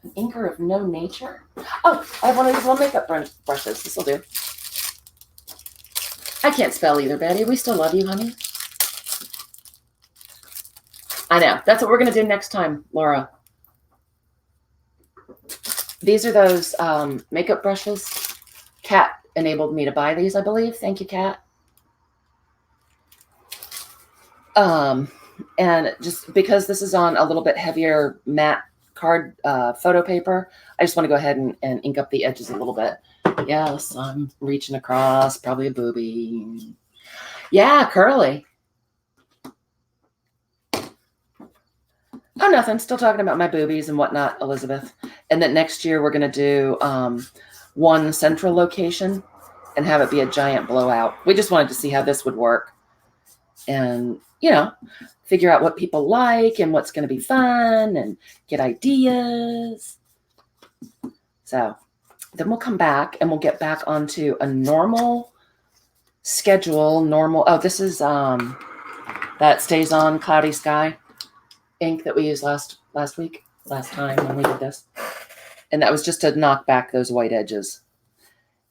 An inker of no nature? Oh, I have one of these little makeup brushes. This will do. I can't spell either, Betty. We still love you, honey. I know. That's what we're going to do next time, Laura. These are those makeup brushes. Kat enabled me to buy these, I believe. Thank you, Kat. And just because this is on a little bit heavier matte card photo paper, I just want to go ahead and ink up the edges a little bit. Yes, I'm reaching across, probably a booby. Yeah, curly. Oh, nothing. Still talking about my boobies and whatnot, Elizabeth. And that next year we're going to do one central location and have it be a giant blowout. We just wanted to see how this would work and, figure out what people like and what's going to be fun and get ideas. So then we'll come back and we'll get back onto a normal schedule. Oh, this is that Stays On Cloudy Sky ink that we used last time when we did this. And that was just to knock back those white edges.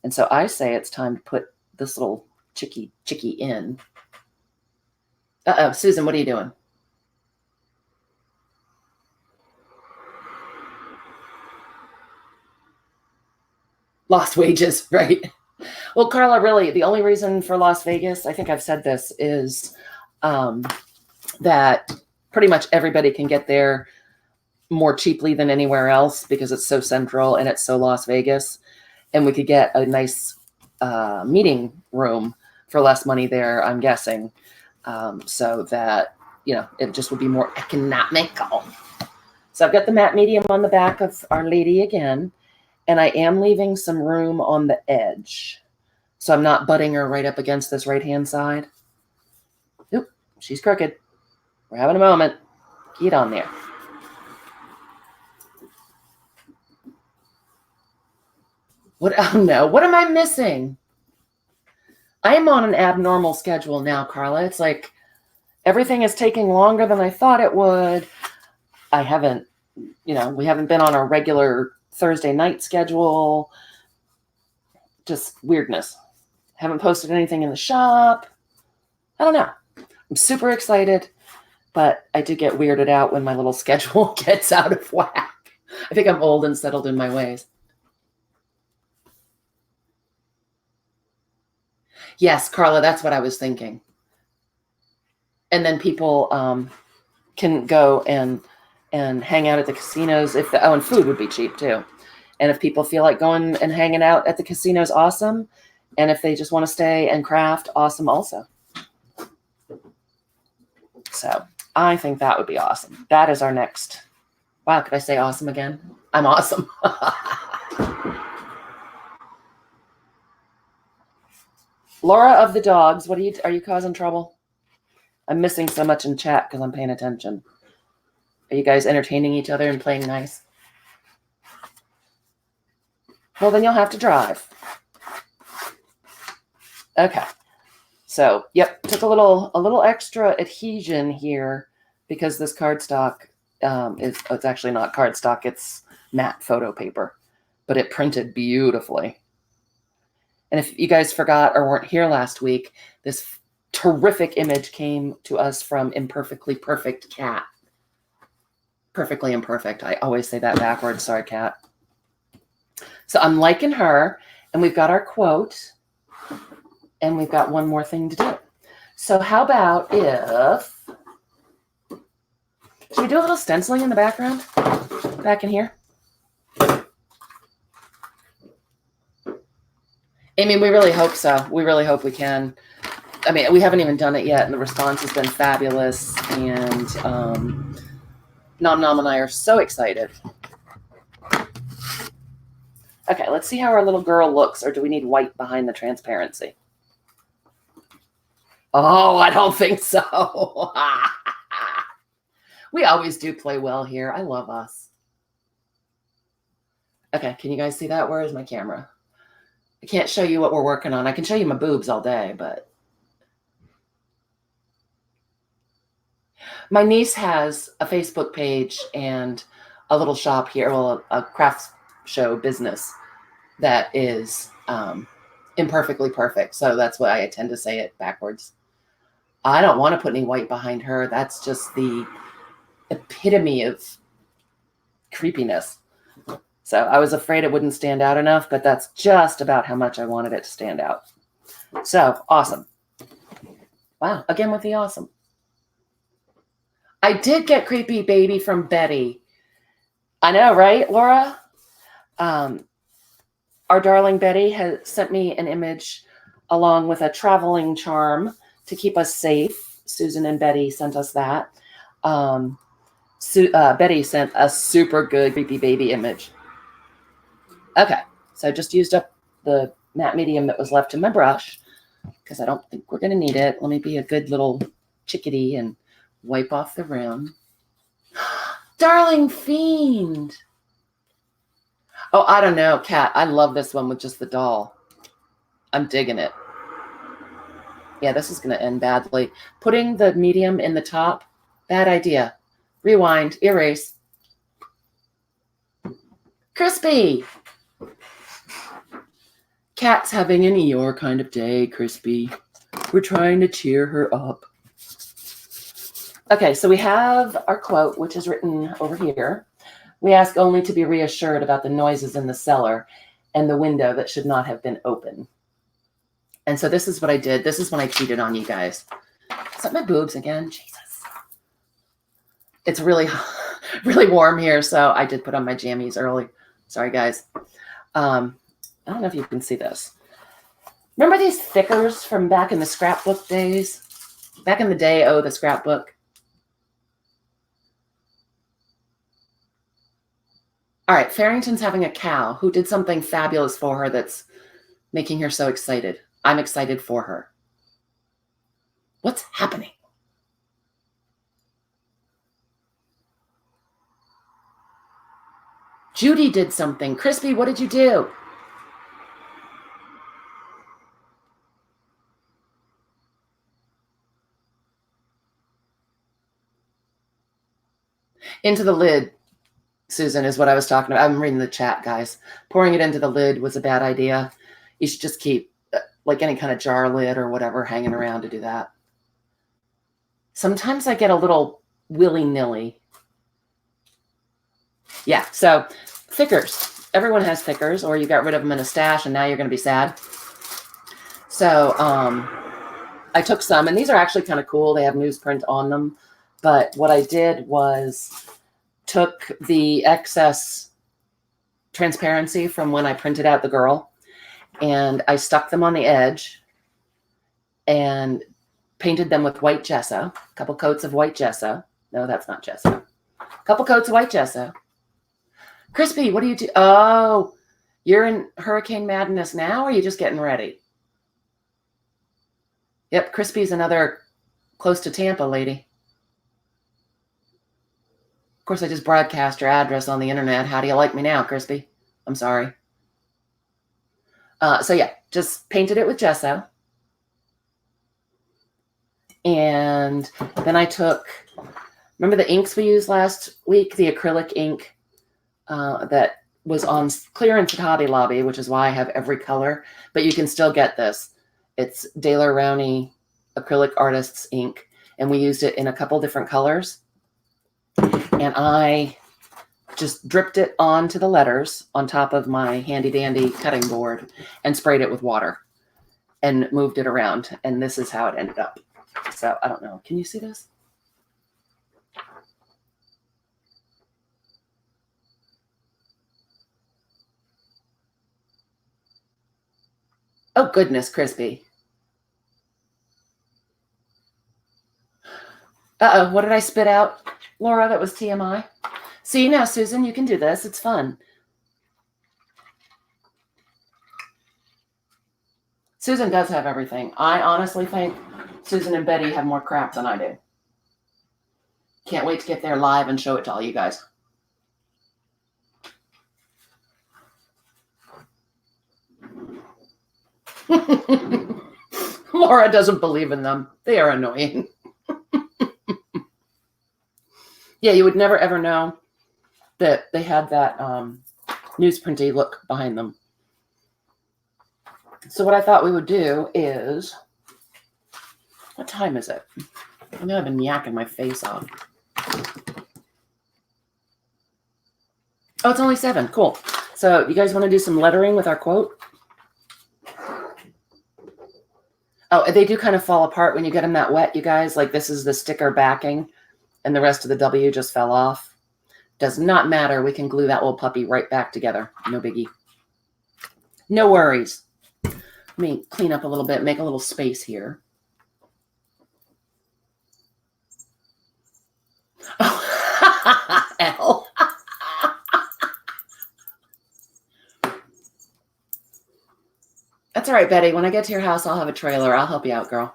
And so I say it's time to put this little chickie in. Uh-oh, Susan, what are you doing? Lost wages, right? Well, Carla, really, the only reason for Las Vegas, I think I've said this, is that pretty much everybody can get there more cheaply than anywhere else because it's so central and it's so Las Vegas. And we could get a nice meeting room for less money there, I'm guessing, so that, it just would be more economical. So I've got the matte medium on the back of Our Lady again, and I am leaving some room on the edge. So I'm not butting her right up against this right-hand side. Oop, she's crooked. We're having a moment. Get on there. What? Oh no, what am I missing? I am on an abnormal schedule now, Carla. It's like everything is taking longer than I thought it would. I haven't, we haven't been on our regular Thursday night schedule. Just weirdness. Haven't posted anything in the shop. I don't know. I'm super excited, but I do get weirded out when my little schedule gets out of whack. I think I'm old and settled in my ways. Yes, Carla, that's what I was thinking. And then people can go and hang out at the casinos and food would be cheap too. And if people feel like going and hanging out at the casinos, awesome. And if they just want to stay and craft, awesome also. So I think that would be awesome. That is our next. Wow, could I say awesome again? I'm awesome. Laura of the dogs, are you causing trouble? I'm missing so much in chat because I'm paying attention. Are you guys entertaining each other and playing nice? Well, then you'll have to drive. Okay. So, yep, took a little extra adhesion here because this cardstock it's actually not cardstock, it's matte photo paper, but it printed beautifully. And if you guys forgot or weren't here last week, this terrific image came to us from Imperfectly Perfect Cat. Perfectly Imperfect. I always say that backwards. Sorry, Cat. So I'm liking her, and we've got our quote, and we've got one more thing to do. So how about if... Should we do a little stenciling in the background? Back in here? Amy, we really hope so. We really hope we can. I mean, we haven't even done it yet, and the response has been fabulous. And Nom Nom and I are so excited. Okay, let's see how our little girl looks, or do we need white behind the transparency? Oh, I don't think so. We always do play well here. I love us. Okay, can you guys see that? Where is my camera? I can't show you what we're working on. I can show you my boobs all day, but... My niece has a Facebook page and a little shop here, well, a crafts show business that is Imperfectly Perfect. So that's why I tend to say it backwards. I don't want to put any white behind her. That's just the epitome of creepiness. So I was afraid it wouldn't stand out enough, but that's just about how much I wanted it to stand out. So awesome. Wow, again with the awesome. I did get Creepy Baby from Betty. I know, right, Laura? Our darling Betty has sent me an image along with a traveling charm to keep us safe. Susan and Betty sent us that. Betty sent a super good creepy baby image. Okay, so I just used up the matte medium that was left in my brush because I don't think we're going to need it. Let me be a good little chickadee and wipe off the rim. Darling Fiend. Oh, I don't know, Kat. I love this one with just the doll. I'm digging it. Yeah, this is going to end badly. Putting the medium in the top, bad idea. Rewind, erase. Crispy. Kat's having an Eeyore kind of day, Crispy. We're trying to cheer her up. Okay, so we have our quote, which is written over here. We ask only to be reassured about the noises in the cellar and the window that should not have been open. And so this is what I did. This is when I cheated on you guys. Is that my boobs again? Jesus. It's really, really warm here, so I did put on my jammies early. Sorry, guys. I don't know if you can see this. Remember these thickers from back in the scrapbook days? Back in the day, the scrapbook. All right, Farrington's having a cow who did something fabulous for her that's making her so excited. I'm excited for her. What's happening? Judy did something. Crispy, what did you do? Into the lid, Susan, is what I was talking about. I'm reading the chat, guys. Pouring it into the lid was a bad idea. You should just keep like any kind of jar lid or whatever hanging around to do that. Sometimes I get a little willy-nilly. Yeah, so thickers. Everyone has thickers, or you got rid of them in a stash and now you're going to be sad. So I took some, and these are actually kind of cool. They have newsprint on them. But what I did was took the excess transparency from when I printed out the girl, and I stuck them on the edge and painted them with white gesso, a couple coats of white gesso. No, that's not gesso. A couple coats of white gesso. Crispy, what do you do? Oh, you're in hurricane madness now, or are you just getting ready? Yep, Crispy's another close to Tampa lady. Of course, I just broadcast your address on the internet. How do you like me now, Crispy? I'm sorry. So yeah, just painted it with gesso. And then I took, remember the inks we used last week? The acrylic ink that was on clearance at Hobby Lobby, which is why I have every color. But you can still get this. It's Daler Rowney Acrylic Artists ink. And we used it in a couple different colors. And I just dripped it onto the letters on top of my handy dandy cutting board and sprayed it with water and moved it around. And this is how it ended up. So I don't know. Can you see this? Oh, goodness, Crispy. Uh-oh, what did I spit out? Laura, that was TMI. See, now, Susan, you can do this. It's fun. Susan does have everything. I honestly think Susan and Betty have more crap than I do. Can't wait to get there live and show it to all you guys. Laura doesn't believe in them. They are annoying. Yeah, you would never ever know that they had that newsprinty look behind them. So what I thought we would do is, what time is it? I know I've been yakking my face off. Oh, it's only 7. Cool. So you guys want to do some lettering with our quote? Oh, they do kind of fall apart when you get them that wet, you guys. Like this is the sticker backing and the rest of the W just fell off. Does not matter. We can glue that little puppy right back together. No biggie. No worries. Let me clean up a little bit, make a little space here. Oh. L. That's all right, Betty. When I get to your house, I'll have a trailer. I'll help you out, girl.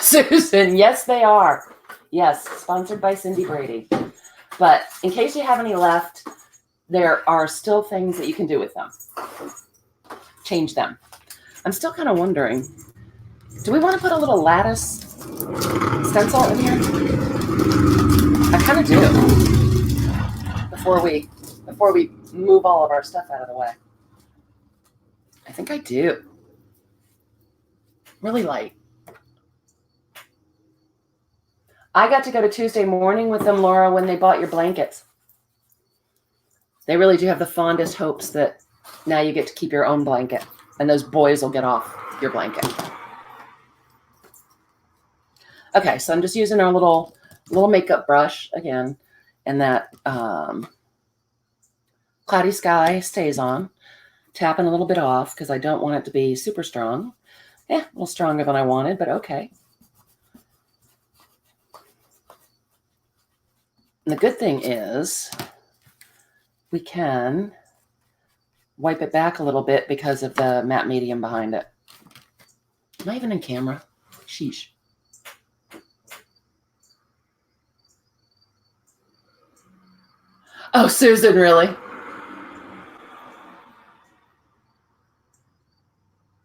Susan, yes, they are. Yes, sponsored by Cindy Brady. But in case you have any left, there are still things that you can do with them. Change them. I'm still kind of wondering, do we want to put a little lattice stencil in here? I kind of do. Before we move all of our stuff out of the way. I think I do. Really light. I got to go to Tuesday morning with them, Laura, when they bought your blankets. They really do have the fondest hopes that now you get to keep your own blanket and those boys will get off your blanket. Okay, so I'm just using our little makeup brush again, and that Cloudy Sky stays on. Tapping a little bit off because I don't want it to be super strong. A little stronger than I wanted, but okay. And the good thing is we can wipe it back a little bit because of the matte medium behind it. Am I even in camera? Sheesh. Oh, Susan, really?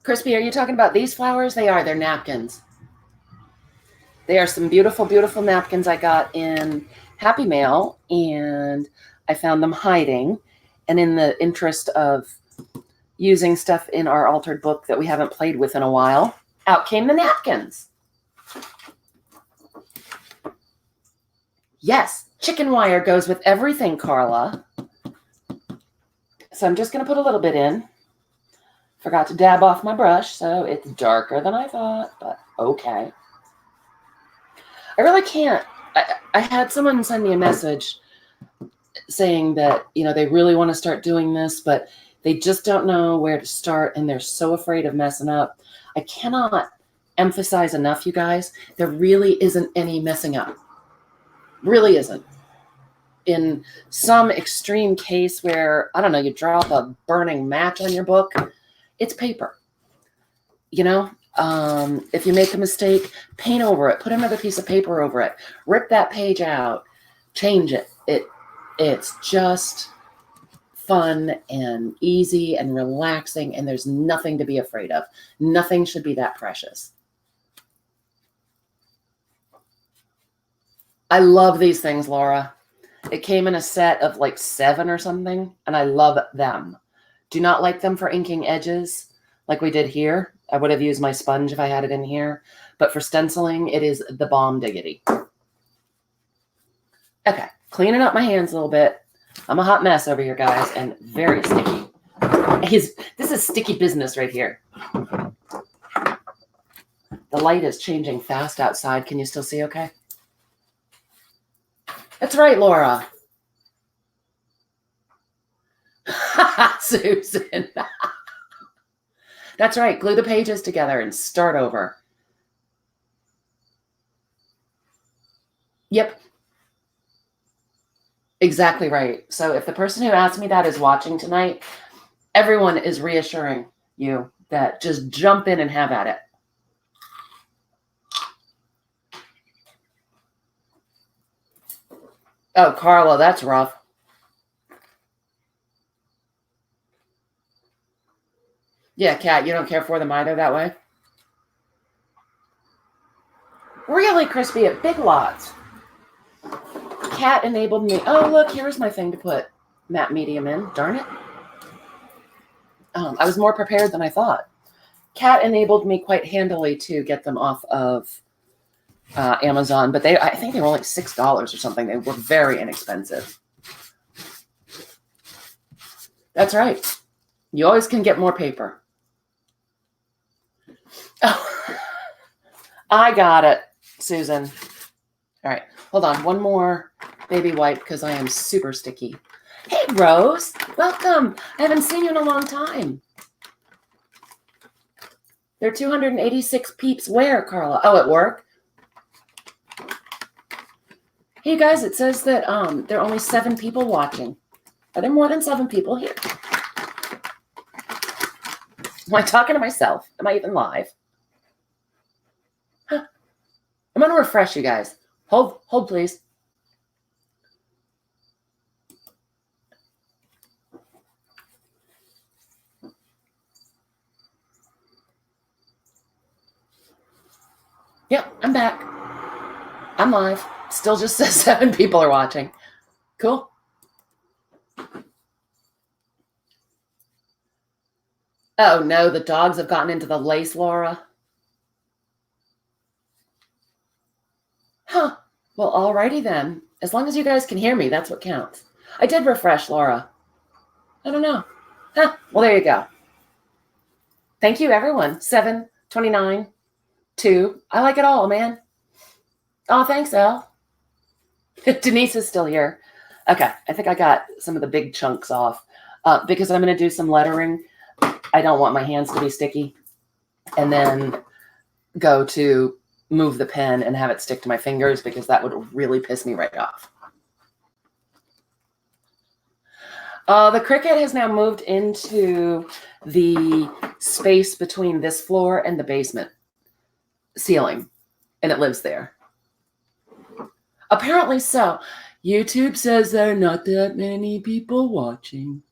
Crispy, are you talking about these flowers? They are. They're napkins. They are some beautiful, beautiful napkins I got in Happy Mail, and I found them hiding. And in the interest of using stuff in our altered book that we haven't played with in a while, out came the napkins. Yes, chicken wire goes with everything, Carla. So I'm just going to put a little bit in. Forgot to dab off my brush, so it's darker than I thought, but okay. I really can't. I had someone send me a message saying that, they really want to start doing this, but they just don't know where to start, and they're so afraid of messing up. I cannot emphasize enough, you guys, there really isn't any messing up. Really isn't. In some extreme case where, I don't know, you drop a burning match on your book, it's paper. If you make a mistake, paint over it, put another piece of paper over it, rip that page out, change it. It's just fun and easy and relaxing, and there's nothing to be afraid of. Nothing should be that precious. I love these things, Laura. It came in a set of like 7 or something, and I love them. Do not like them for inking edges like we did here. I would have used my sponge if I had it in here. But for stenciling, it is the bomb diggity. Okay, cleaning up my hands a little bit. I'm a hot mess over here, guys, and very sticky. This is sticky business right here. The light is changing fast outside. Can you still see okay? That's right, Laura. Susan. That's right. Glue the pages together and start over. Yep. Exactly right. So if the person who asked me that is watching tonight, everyone is reassuring you that just jump in and have at it. Oh, Carla, that's rough. Yeah, Kat, you don't care for them either that way? Really, Crispy, at Big Lots. Kat enabled me. Oh, look, here's my thing to put matte medium in. Darn it. I was more prepared than I thought. Kat enabled me quite handily to get them off of Amazon, but I think they were like $6 or something. They were very inexpensive. That's right. You always can get more paper. Oh, I got it, Susan. All right, hold on. One more baby wipe because I am super sticky. Hey, Rose, welcome. I haven't seen you in a long time. There are 286 peeps where, Carla? Oh, at work? Hey, you guys, it says that there are only 7 people watching. Are there more than 7 people here? Am I talking to myself? Am I even live? Huh. I'm going to refresh you guys. Hold, please. Yep, I'm back. I'm live. Still just says 7 people are watching. Cool. Oh no, the dogs have gotten into the lace, Laura. Huh. Well, alrighty then. As long as you guys can hear me, that's what counts. I did refresh, Laura. I don't know. Huh. Well, there you go. Thank you, everyone. 7, 29, 2. I like it all, man. Oh, thanks, Elle. Denise is still here. Okay, I think I got some of the big chunks off because I'm going to do some lettering. I don't want my hands to be sticky. And then go to move the pen and have it stick to my fingers because that would really piss me right off. The Cricut has now moved into the space between this floor and the basement ceiling, and it lives there. Apparently so. YouTube says there are not that many people watching.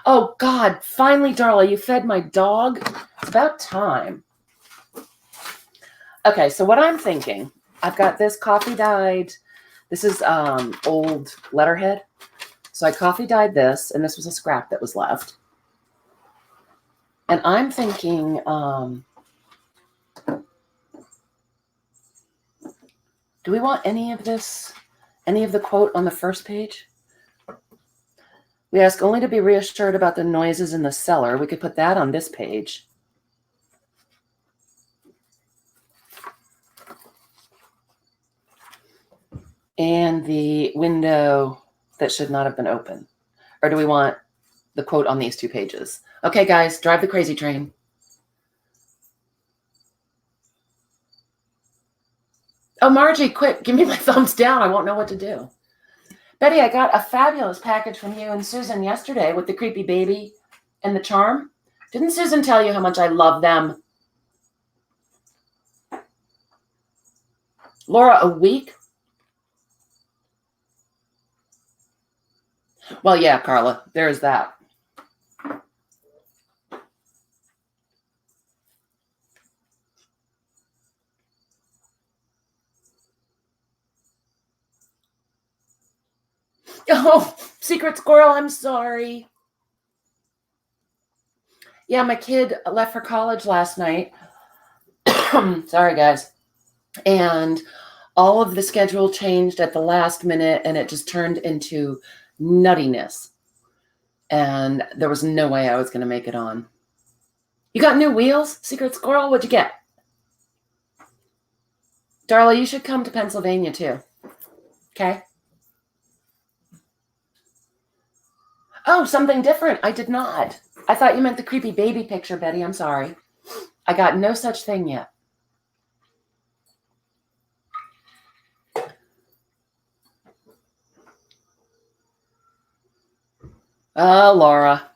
Oh, God. Finally, Darla, you fed my dog. It's about time. Okay, so what I'm thinking, I've got this coffee dyed. This is old letterhead. So I coffee dyed this, and this was a scrap that was left. And I'm thinking, do we want any of this, any of the quote on the first page? We ask only to be reassured about the noises in the cellar. We could put that on this page. And the window that should not have been open. Or do we want the quote on these 2 pages? Okay, guys, drive the crazy train. Oh, Margie, quick, give me my thumbs down. I won't know what to do. Betty, I got a fabulous package from you and Susan yesterday with the creepy baby and the charm. Didn't Susan tell you how much I love them? Laura, a week? Well, yeah, Carla, there's that. Oh, Secret Squirrel, I'm sorry. Yeah, my kid left for college last night. Sorry, guys. And all of the schedule changed at the last minute, and it just turned into nuttiness. And there was no way I was going to make it on. You got new wheels, Secret Squirrel? What'd you get? Darla, you should come to Pennsylvania too. Okay? Oh, something different. I did not. I thought you meant the creepy baby picture, Betty. I'm sorry. I got no such thing yet. Oh, Laura.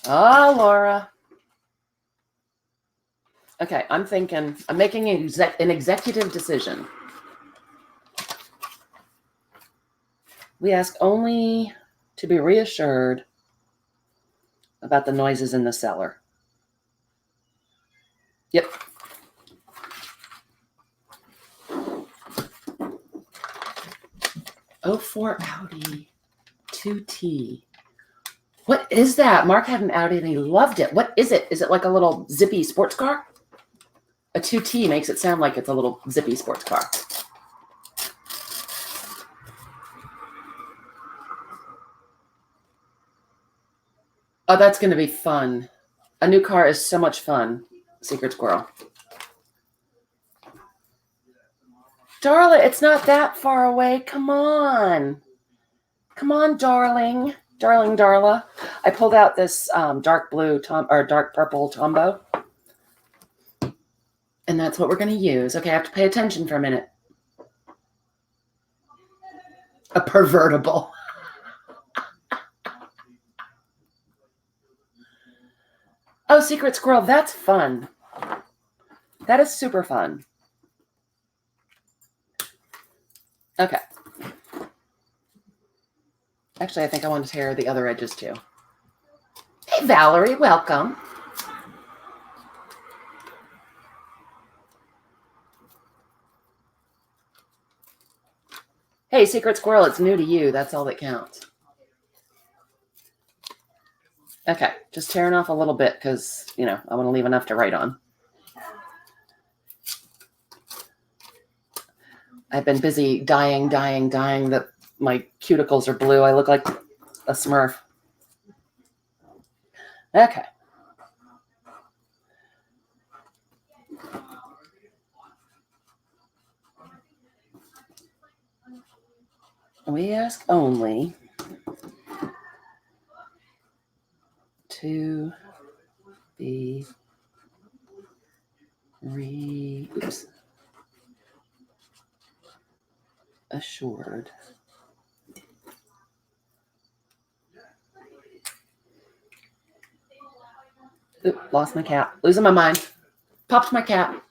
Oh, Laura. Okay, I'm thinking, I'm making an executive decision. We ask only to be reassured about the noises in the cellar. Yep. '04 Audi 2T. What is that? Mark had an Audi and he loved it. What is it? Is it like a little zippy sports car? A 2T makes it sound like it's a little zippy sports car. Oh, that's going to be fun. A new car is so much fun, Secret Squirrel. Darla, it's not that far away. Come on. Come on, darling. Darling Darla. I pulled out this dark blue or dark purple Tombow. And that's what we're going to use. Okay, I have to pay attention for a minute. A pervertible. Oh, Secret Squirrel, that's fun. That is super fun. Okay. Actually, I think I want to tear the other edges too. Hey, Valerie, welcome. Hey, Secret Squirrel, it's new to you. That's all that counts. Okay, just tearing off a little bit because, I want to leave enough to write on. I've been busy dyeing that my cuticles are blue. I look like a Smurf. Okay. We ask only to be assured. Oop, lost my cap. Losing my mind. Popped my cap.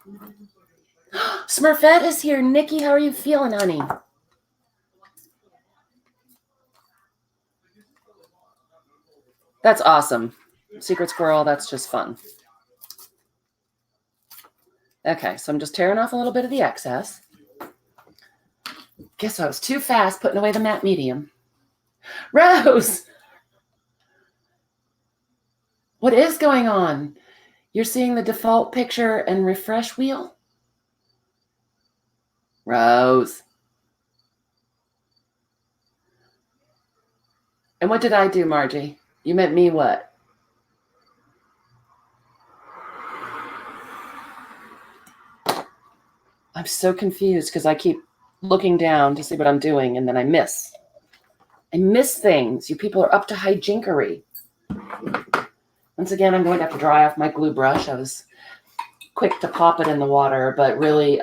Smurfette is here. Nikki, how are you feeling, honey? That's awesome. Secret Squirrel, that's just fun. Okay, so I'm just tearing off a little bit of the excess. Guess I was too fast putting away the matte medium. Rose! What is going on? You're seeing the default picture and refresh wheel? Rose. And what did I do, Margie? You meant me what? I'm so confused because I keep looking down to see what I'm doing and then I miss. I miss things. You people are up to hijinkery. Once again, I'm going to have to dry off my glue brush. I was quick to pop it in the water, but really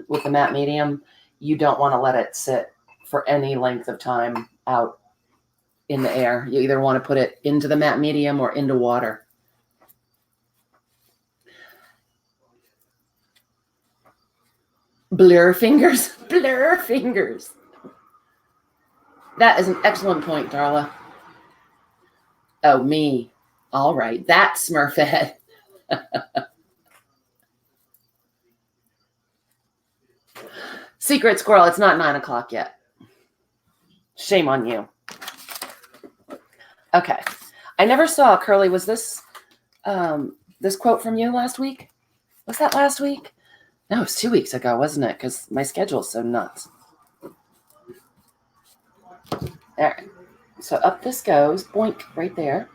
with the matte medium, you don't want to let it sit for any length of time out in the air. You either want to put it into the matte medium or into water. Blur fingers, blur fingers. That is an excellent point, Darla. Oh, me. All right, that's Smurfette. Secret Squirrel, it's not 9 o'clock yet. Shame on you. Okay. I never saw, Curly, was this this quote from you last week? Was that last week? No, it was 2 weeks ago, wasn't it? Because my schedule's so nuts. All right. So up this goes. Boink, right there.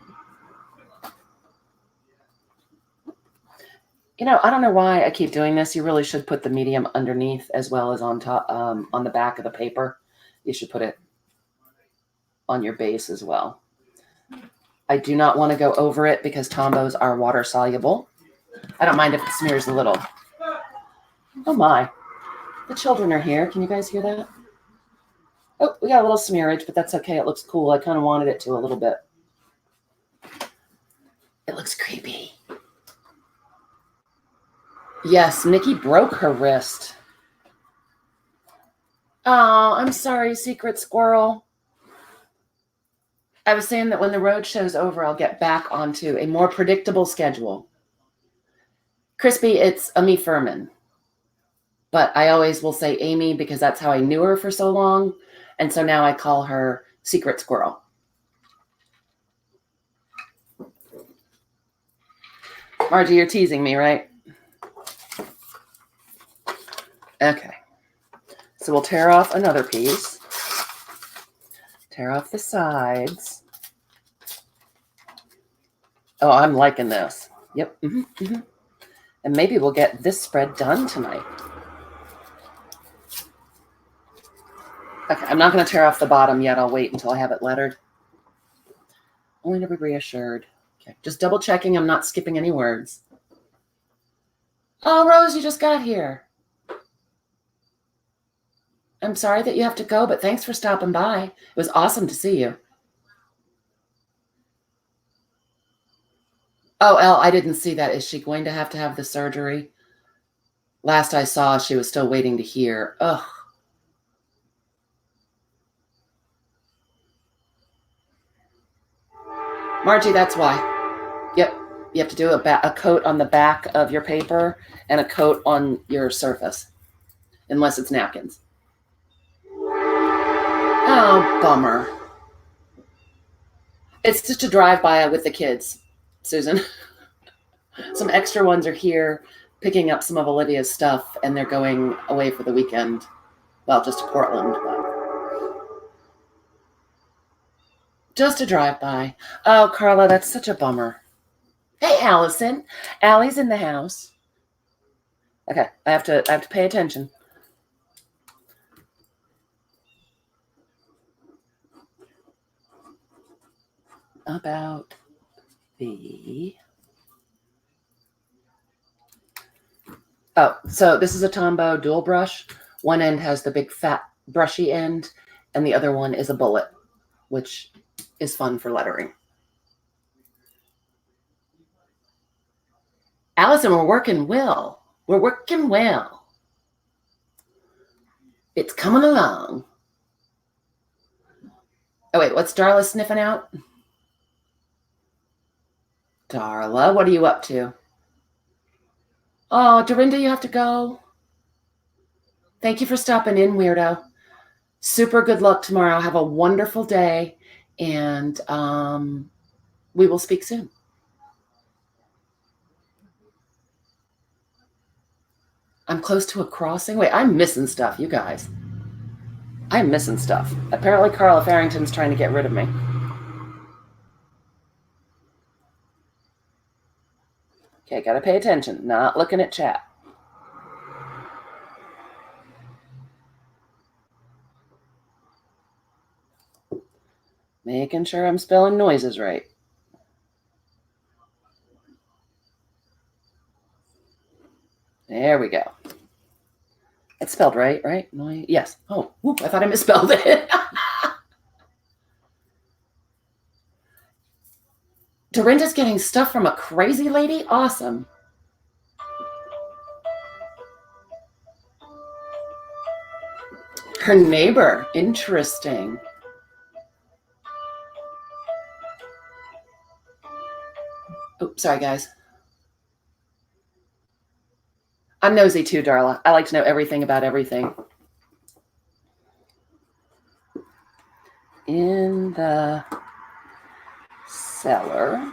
I don't know why I keep doing this. You really should put the medium underneath as well as on top, on the back of the paper. You should put it on your base as well. I do not want to go over it because Tombos are water soluble. I don't mind if it smears a little. Oh my, the children are here. Can you guys hear that? Oh, we got a little smearage, but that's okay. It looks cool. I kind of wanted it to a little bit. It looks creepy. Yes, Nikki broke her wrist. Oh, I'm sorry, Secret Squirrel. I was saying that when the road show's over, I'll get back onto a more predictable schedule. Crispy, it's Amy Furman. But I always will say Amy because that's how I knew her for so long. And so now I call her Secret Squirrel. Margie, you're teasing me, right? Okay. So we'll tear off another piece. Tear off the sides. Oh, I'm liking this. Yep. And maybe we'll get this spread done tonight. Okay, I'm not going to tear off the bottom yet. I'll wait until I have it lettered. Only to be reassured. Okay, just double checking I'm not skipping any words. Oh, Rose, you just got here. I'm sorry that you have to go, but thanks for stopping by. It was awesome to see you. Oh, Elle, I didn't see that. Is she going to have the surgery? Last I saw, she was still waiting to hear. Ugh. Margie, that's why. Yep. You have to do a coat on the back of your paper and a coat on your surface, unless it's napkins. Oh, bummer. It's just a drive-by with the kids, Susan. Some extra ones are here picking up some of Olivia's stuff, and they're going away for the weekend. Well, just to Portland, but just a drive-by. Oh, Carla, that's such a bummer. Hey, Allison. Allie's in the house. Okay, I have to pay attention. About the... Oh, so this is a Tombow dual brush. One end has the big fat brushy end, and the other one is a bullet, which is fun for lettering. Allison, we're working well. We're working well. It's coming along. Oh, wait, what's Darla sniffing out? Darla, what are you up to? Oh, Dorinda, you have to go. Thank you for stopping in, weirdo. Super good luck tomorrow. Have a wonderful day, and we will speak soon. I'm close to a crossing. Wait, I'm missing stuff, you guys. I'm missing stuff. Apparently, Carla Farrington's trying to get rid of me. Okay, gotta pay attention. Not looking at chat. Making sure I'm spelling noises right. There we go. It's spelled right, right? Yes. Oh, whoop, I thought I misspelled it. Dorinda's getting stuff from a crazy lady? Awesome. Her neighbor. Interesting. Oh, sorry, guys. I'm nosy too, Darla. I like to know everything about everything. In the cellar.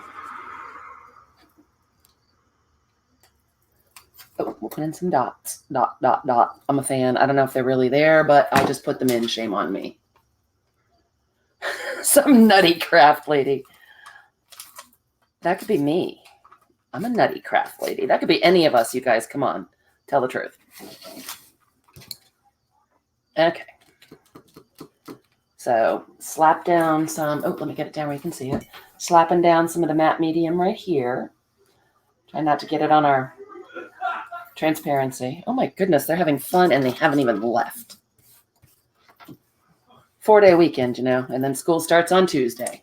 Oh, we'll put in some dots. Dot, dot, dot. I'm a fan. I don't know if they're really there, but I just put them in. Shame on me. Some nutty craft lady. That could be me. I'm a nutty craft lady. That could be any of us, you guys. Come on. Tell the truth. Okay. So slap down some. Oh, let me get it down where you can see it. Slapping down some of the matte medium right here. Try not to get it on our transparency. Oh my goodness, they're having fun and they haven't even left. 4-day weekend, you know, and then school starts on Tuesday.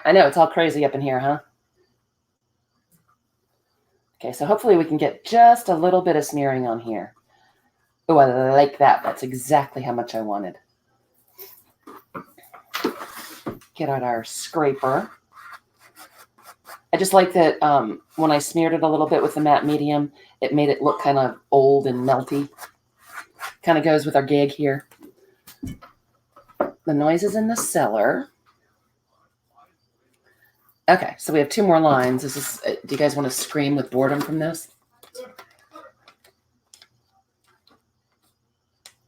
I know, it's all crazy up in here, huh? Okay, so hopefully we can get just a little bit of smearing on here. Oh, I like that. That's exactly how much I wanted. Get out our scraper. I just like that when I smeared it a little bit with the matte medium, it made it look kind of old and melty. Kind of goes with our gig here. The noise is in the cellar. Okay, so we have 2 more lines. This is. Do you guys want to scream with boredom from this?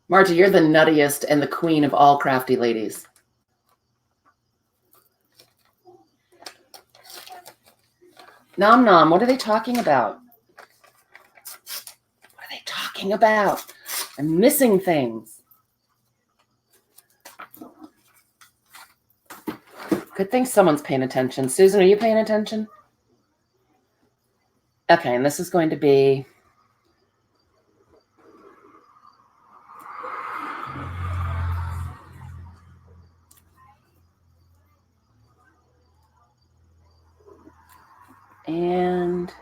Margie, you're the nuttiest and the queen of all crafty ladies. Nom nom, what are they talking about? What are they talking about? I'm missing things. Good thing someone's paying attention. Susan, are you paying attention? Okay, and this is going to be And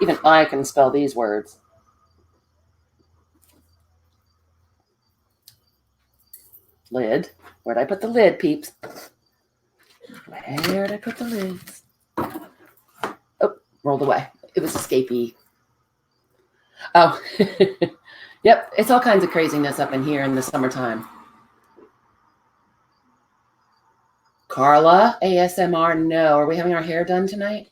even I can spell these words. Lid. Where'd I put the lid, peeps? Where'd I put the lids? Oh, rolled away. It was escapee. Oh, yep. It's all kinds of craziness up in here in the summertime. Carla, ASMR, no. Are we having our hair done tonight?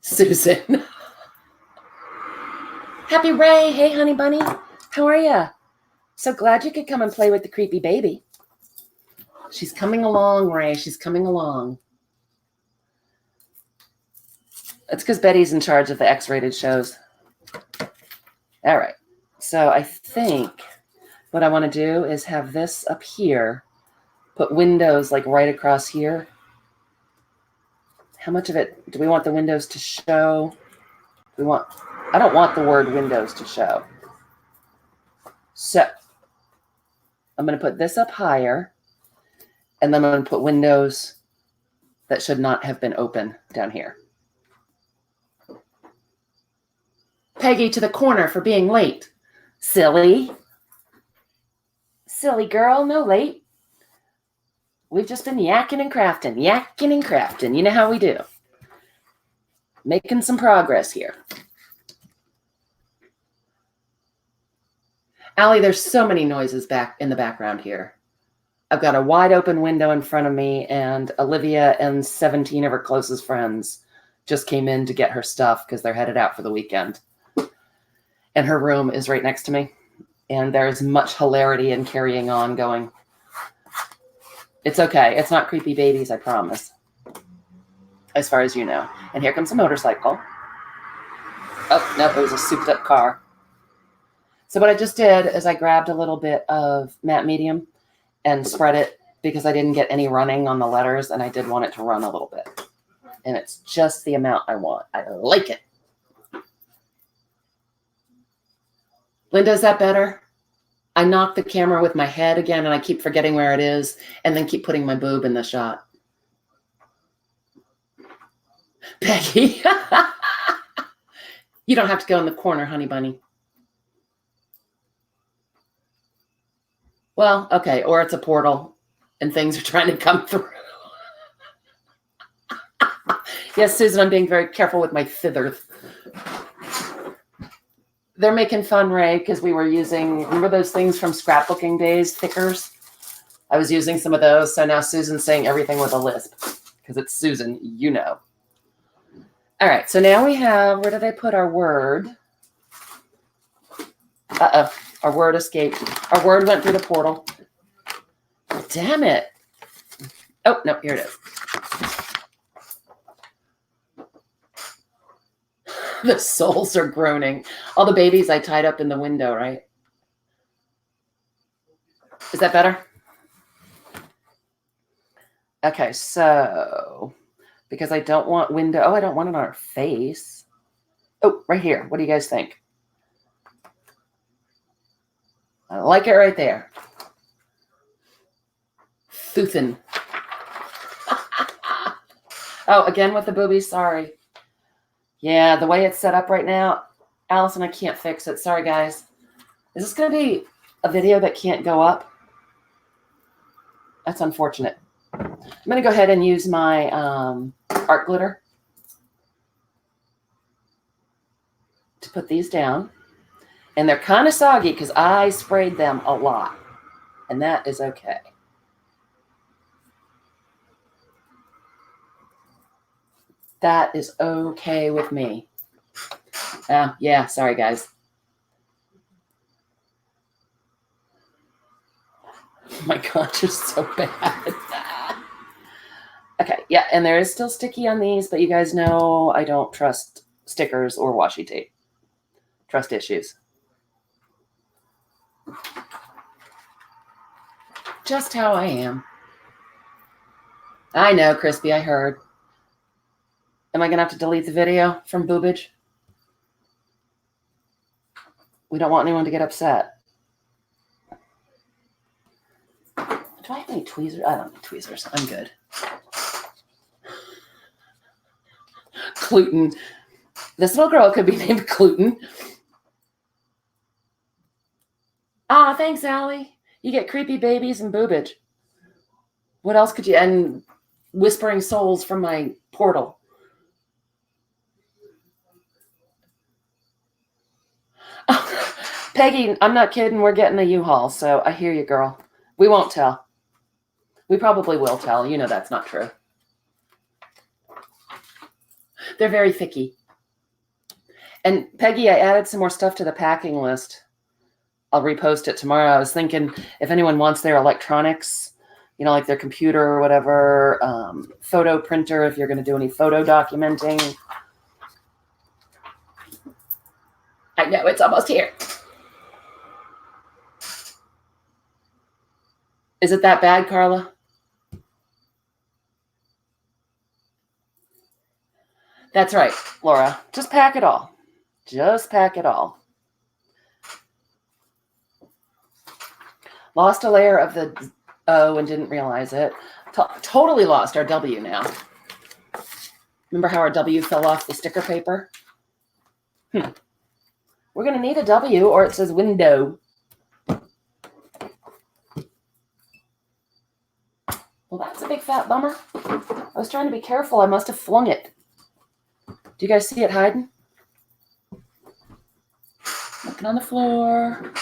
Susan. Happy Ray. Hey, honey bunny. How are you? So glad you could come and play with the creepy baby. She's coming along, Ray. She's coming along. It's because Betty's in charge of the X-rated shows. All right. So I think what I want to do is have this up here. Put windows like right across here. How much of it do we want the windows to show? I don't want the word windows to show. So I'm going to put this up higher, and then I'm going to put windows that should not have been open down here. Peggy to the corner for being late. Silly. Silly girl, no late. We've just been yakking and crafting. You know how we do. Making some progress here. Allie, there's so many noises back in the background here. I've got a wide open window in front of me, and Olivia and 17 of her closest friends just came in to get her stuff because they're headed out for the weekend. And her room is right next to me. And there's much hilarity and carrying on going. It's okay. It's not creepy babies, I promise. As far as you know. And here comes a motorcycle. Oh, no, it was a souped up car. So what I just did is I grabbed a little bit of matte medium and spread it because I didn't get any running on the letters, and I did want it to run a little bit. And it's just the amount I want. I like it. Linda, is that better? I knocked the camera with my head again, and I keep forgetting where it is, and then keep putting my boob in the shot. Peggy. You don't have to go in the corner, honey bunny. Well, okay, or it's a portal, and things are trying to come through. Yes, Susan, I'm being very careful with my thithers. They're making fun, Ray, because we were using, remember those things from scrapbooking days, thickers? I was using some of those, so now Susan's saying everything with a lisp, because it's Susan, you know. All right, so now we have, where did I put our word? Uh-oh, our word escaped. Our word went through the portal. Damn it. Oh, no, here it is. The souls are groaning. All the babies I tied up in the window, right? Is that better? Okay, so because I don't want window. Oh, I don't want it on our face. Oh, right here. What do you guys think? I like it right there. Thuthin. Oh, again with the boobies. Sorry. Yeah, the way it's set up right now, Allison, I can't fix it. Sorry, guys. Is this going to be a video that can't go up? That's unfortunate. I'm going to go ahead and use my art glitter to put these down. And they're kind of soggy because I sprayed them a lot. And that is okay. That is okay with me. Yeah, sorry, guys. Oh my gosh, you're so bad. Okay, yeah, and there is still sticky on these, but you guys know I don't trust stickers or washi tape. Trust issues. Just how I am. I know, Crispy, I heard. Am I going to have to delete the video from boobage? We don't want anyone to get upset. Do I have any tweezers? I don't need tweezers. I'm good. Cluten. This little girl could be named Cluten. Ah, thanks, Allie. You get creepy babies and boobage. What else could you? And whispering souls from my portal. Peggy, I'm not kidding. We're getting a U-Haul, so I hear you, girl. We won't tell. We probably will tell. You know that's not true. They're very thicky. And Peggy, I added some more stuff to the packing list. I'll repost it tomorrow. I was thinking if anyone wants their electronics, you know, like their computer or whatever, photo printer, if you're going to do any photo documenting. I know, it's almost here. Is it that bad, Carla? That's right, Laura. Just pack it all. Just pack it all. Lost a layer of the O and didn't realize it. Totally lost our W now. Remember how our W fell off the sticker paper? We're going to need a W or it says window. Well, that's a big fat bummer. I was trying to be careful. I must have flung it. Do you guys see it hiding? Looking on the floor.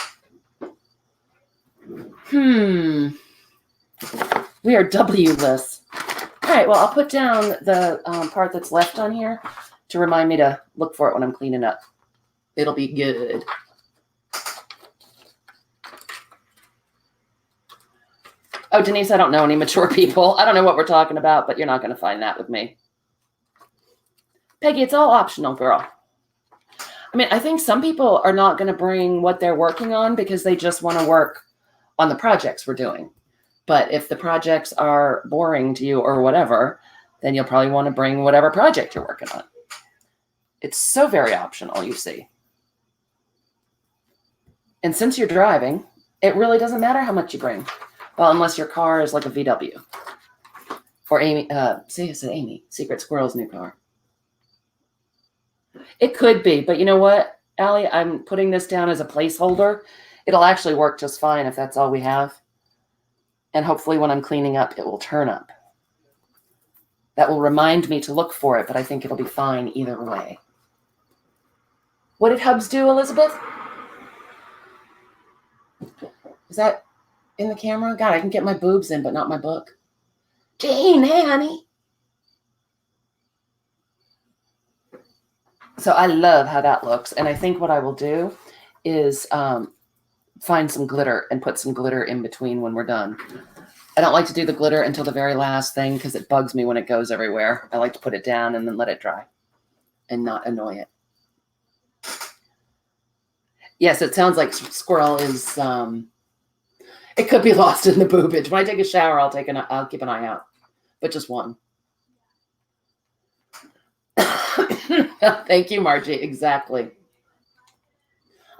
We are W-less. All right, well, I'll put down the part that's left on here to remind me to look for it when I'm cleaning up. It'll be good. Oh, Denise, I don't know any mature people. I don't know what we're talking about, but you're not going to find that with me. Peggy, it's all optional, girl. I mean, I think some people are not going to bring what they're working on because they just want to work on the projects we're doing. But if the projects are boring to you or whatever, then you'll probably want to bring whatever project you're working on. It's so very optional, you see. And since you're driving, it really doesn't matter how much you bring. Well, unless your car is like a VW. Or Amy, see, I said Amy, Secret Squirrel's new car. It could be, but you know what, Allie? I'm putting this down as a placeholder. It'll actually work just fine if that's all we have. And hopefully when I'm cleaning up, it will turn up. That will remind me to look for it, but I think it'll be fine either way. What did Hubs do, Elizabeth? Is that in the camera? God, I can get my boobs in, but not my book. Jane, hey, honey. So I love how that looks. And I think what I will do is find some glitter and put some glitter in between when we're done. I don't like to do the glitter until the very last thing because it bugs me when it goes everywhere. I like to put it down and then let it dry and not annoy it. Yes, it sounds like Squirrel is, it could be lost in the boobage. When I take a shower, I'll keep an eye out, but just one. Thank you, Margie. Exactly.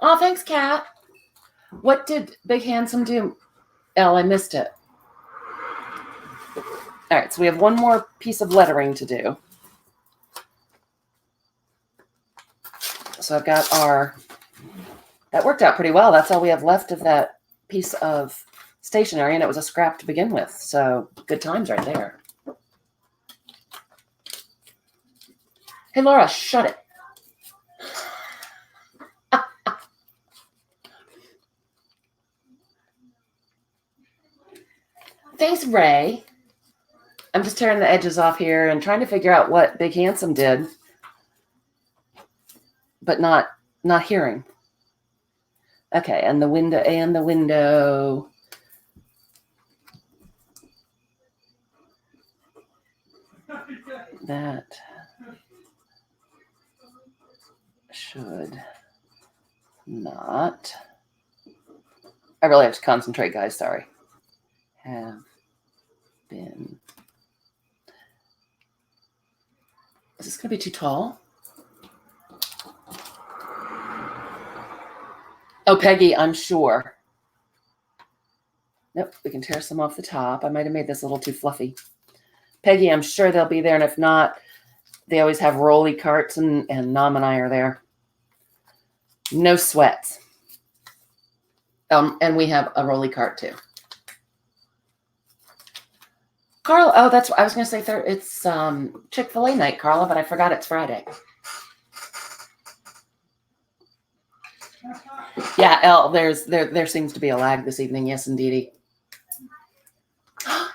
Oh, thanks, Kat. What did Big Handsome do? Elle, I missed it. All right, so we have one more piece of lettering to do. So I've got that worked out pretty well. That's all we have left of that piece of stationery, and it was a scrap to begin with. So good times right there. Hey, Laura, shut it. Thanks, Ray. I'm just tearing the edges off here and trying to figure out what Big Handsome did, but not hearing. Okay, and the window. That should not. I really have to concentrate, guys. Sorry. Have been. Is this going to be too tall? Oh, Peggy, I'm sure. Nope, we can tear some off the top. I might have made this a little too fluffy. Peggy, I'm sure they'll be there, and if not, they always have rolly carts, and Nam and I are there. No sweats. And we have a rolly cart too. Carla, oh, that's what I was going to say. It's Chick-fil-A night, Carla, but I forgot it's Friday. Yeah, Elle, there seems to be a lag this evening. Yes, indeedy.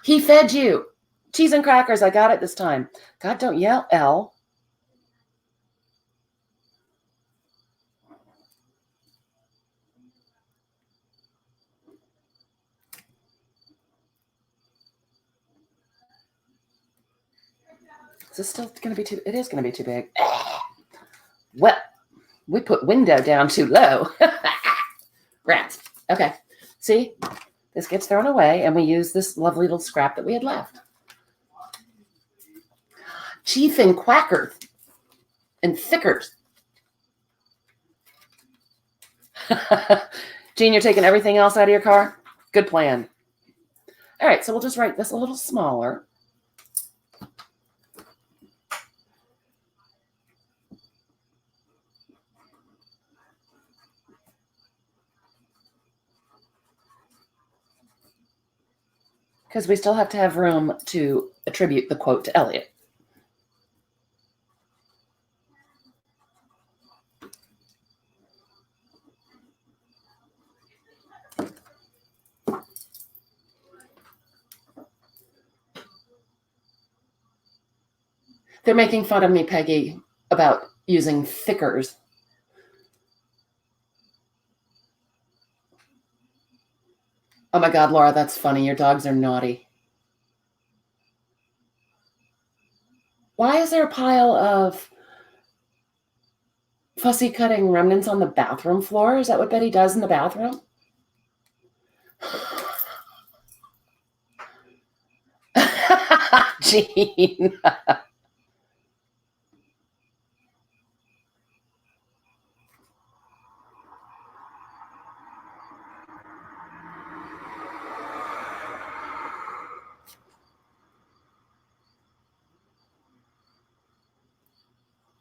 He fed you. Cheese and crackers. I got it this time. God, don't yell, Elle. Is this still going to be too? It is going to be too big. Well, we put window down too low. Rats. Okay. See, this gets thrown away, and we use this lovely little scrap that we had left. Chief and Quacker and Thickers. Jean, you're taking everything else out of your car? Good plan. All right, so we'll just write this a little smaller. Because we still have to have room to attribute the quote to Eliot. They're making fun of me, Peggy, about using thickers. Oh my God, Laura, that's funny. Your dogs are naughty. Why is there a pile of fussy cutting remnants on the bathroom floor? Is that what Betty does in the bathroom? Jean.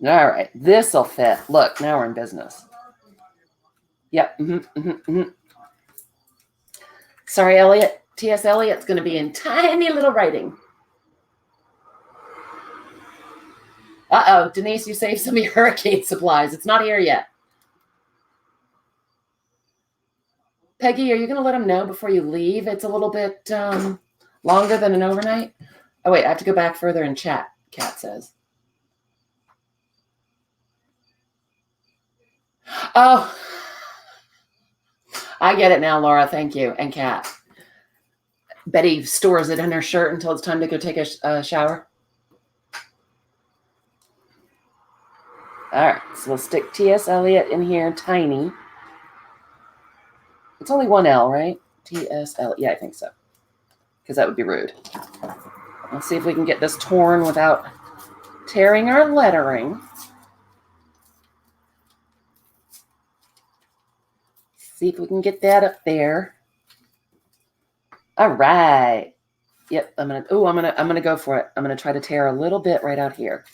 All right, this'll fit. Look, now we're in business. Yep. Sorry, Eliot. T.S. Eliot's going to be in tiny little writing. Uh-oh, Denise, you saved some of your hurricane supplies. It's not here yet. Peggy, are you going to let them know before you leave? It's a little bit longer than an overnight. Oh, wait, I have to go back further and chat, Kat says. Oh, I get it now, Laura. Thank you. And Kat. Betty stores it in her shirt until it's time to go take a shower. All right, so we'll stick T.S. Eliot in here, tiny. It's only one L, right? T.S. Eliot. Yeah, I think so. Because that would be rude. Let's see if we can get this torn without tearing our lettering. See if we can get that up there. All right. Yep, I'm gonna go for it. I'm gonna try to tear a little bit right out here.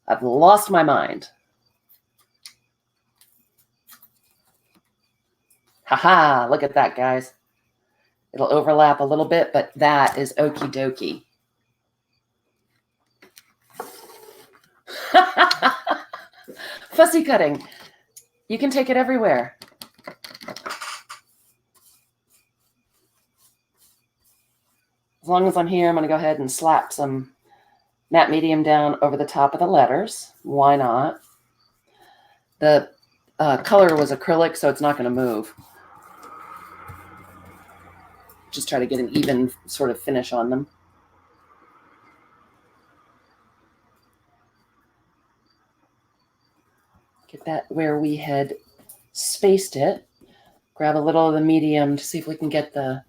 I've lost my mind. Haha, look at that, guys. It'll overlap a little bit, but that is okie dokie. Fussy cutting. You can take it everywhere. As long as I'm here, I'm going to go ahead and slap some matte medium down over the top of the letters. Why not? The color was acrylic, so it's not going to move. Just try to get an even sort of finish on them. Get that where we had spaced it. Grab a little of the medium to see if we can get the...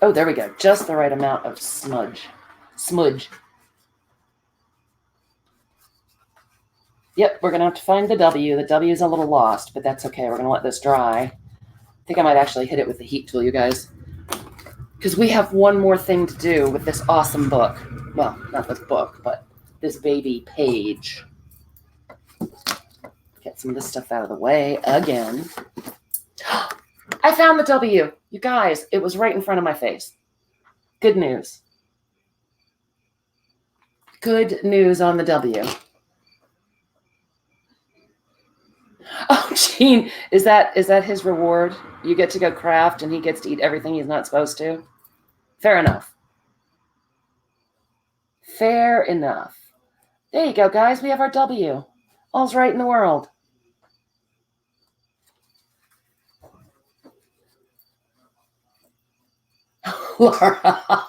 Oh, there we go. Just the right amount of smudge. Yep, we're going to have to find the W. The W is a little lost, but that's okay. We're going to let this dry. think I might actually hit it with the heat tool, you guys. Because we have one more thing to do with this awesome book. Well, not this book, but this baby page. Get some of this stuff out of the way again. I found the W. You guys, it was right in front of my face. Good news. Good news on the W. Oh, Gene, is that his reward? You get to go craft and he gets to eat everything he's not supposed to? Fair enough. Fair enough. There you go, guys. We have our W. All's right in the world. Laura,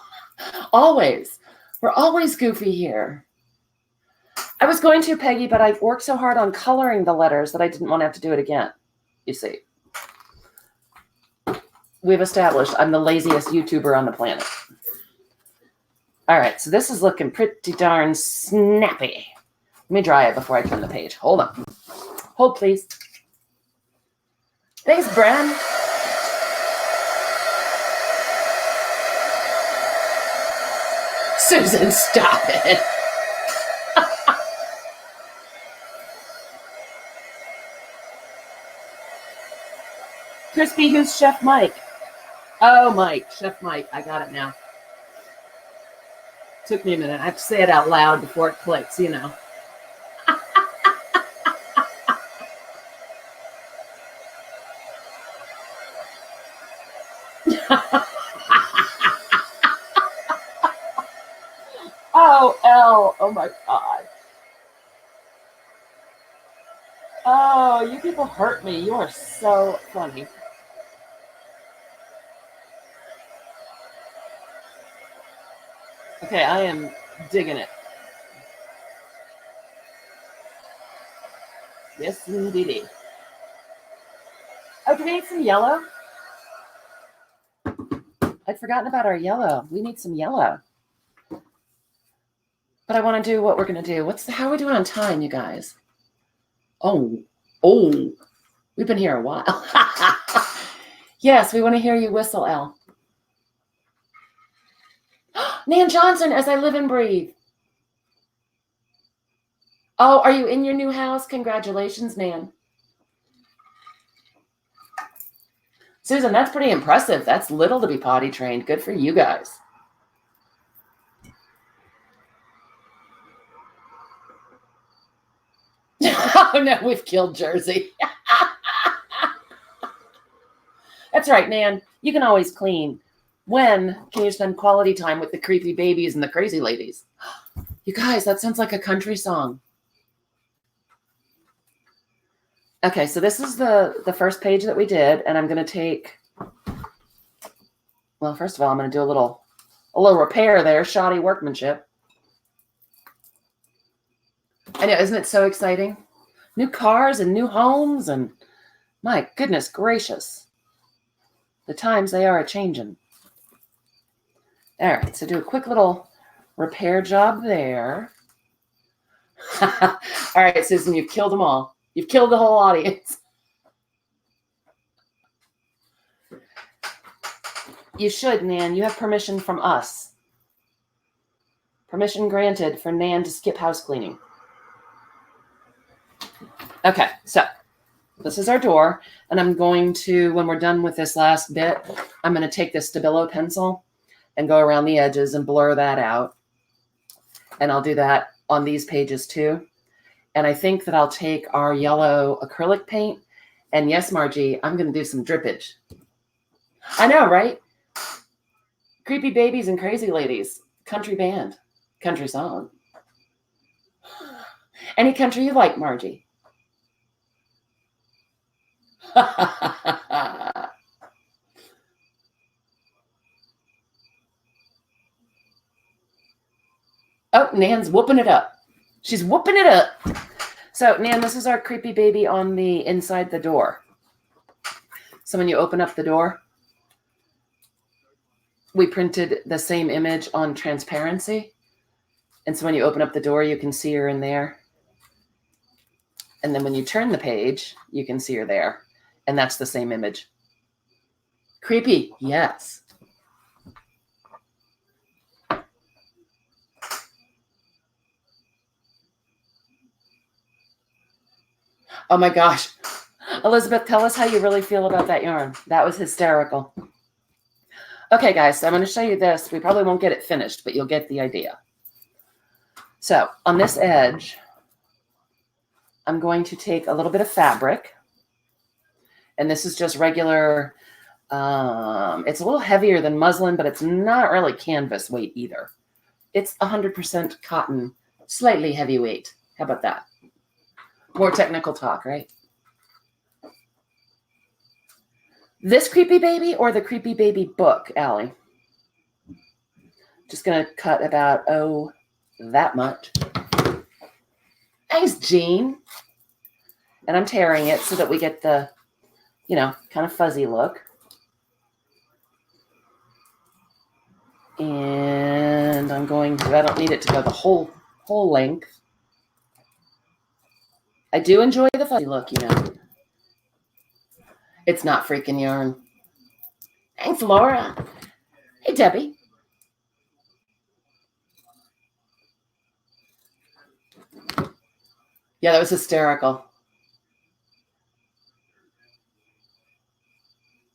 always. We're always goofy here. I was going to, Peggy, but I worked so hard on coloring the letters that I didn't want to have to do it again. You see. We've established I'm the laziest YouTuber on the planet. All right, so this is looking pretty darn snappy. Let me dry it before I turn the page. Hold on. Hold, please. Thanks, Bran. Susan, stop it. Crispy, who's Chef Mike? Oh, Mike, Chef Mike. I got it now. Took me a minute. I have to say it out loud before it clicks, you know. Oh, Elle. Oh, my God. Oh, you people hurt me. You are so funny. Okay, I am digging it. Yes, indeed. Oh, do we need some yellow? I'd forgotten about our yellow. We need some yellow. But I want to do what we're going to do. How are we doing on time, you guys? Oh, we've been here a while. Yes, we want to hear you whistle, Elle. Nan Johnson, As I Live and Breathe. Oh, are you in your new house? Congratulations, Nan. Susan, that's pretty impressive. That's little to be potty trained. Good for you guys. Oh, no, we've killed Jersey. That's right, Nan. You can always clean. When can you spend quality time with the creepy babies and the crazy ladies? You guys, that sounds like a country song. Okay, so this is the first page that we did, and I'm going to take, well, first of all, I'm going to do a little repair there, shoddy workmanship. I know, isn't it so exciting? New cars and new homes, and my goodness gracious. The times they are a-changing. All right, so do a quick little repair job there. All right, Susan, you've killed them all. You've killed the whole audience. You should, Nan. You have permission from us. Permission granted for Nan to skip house cleaning. Okay, so this is our door, and I'm going to, when we're done with this last bit, I'm going to take this Stabilo pencil and go around the edges and blur that out. And I'll do that on these pages too. And I think that I'll take our yellow acrylic paint, and yes, Margie, I'm going to do some drippage. I know, right? Creepy Babies and Crazy Ladies, country band, country song. Any country you like, Margie? Oh, Nan's whooping it up. She's whooping it up. So, Nan, this is our creepy baby on the inside the door. So when you open up the door, we printed the same image on transparency. And so when you open up the door, you can see her in there. And then when you turn the page, you can see her there. And that's the same image. Creepy, yes. Oh my gosh. Elizabeth, tell us how you really feel about that yarn. That was hysterical. Okay, guys, so I'm going to show you this. We probably won't get it finished, but you'll get the idea. So on this edge, I'm going to take a little bit of fabric. And this is just regular, it's a little heavier than muslin, but it's not really canvas weight either. It's 100% cotton, slightly heavyweight. How about that? More technical talk, right? This Creepy Baby or the Creepy Baby book, Allie? Just going to cut about, that much. Thanks, Jean. And I'm tearing it so that we get the, kind of fuzzy look. And I'm going to, I don't need it to go the whole length. I do enjoy the fuzzy look, It's not freaking yarn. Thanks, Laura. Hey, Debbie. Yeah, that was hysterical.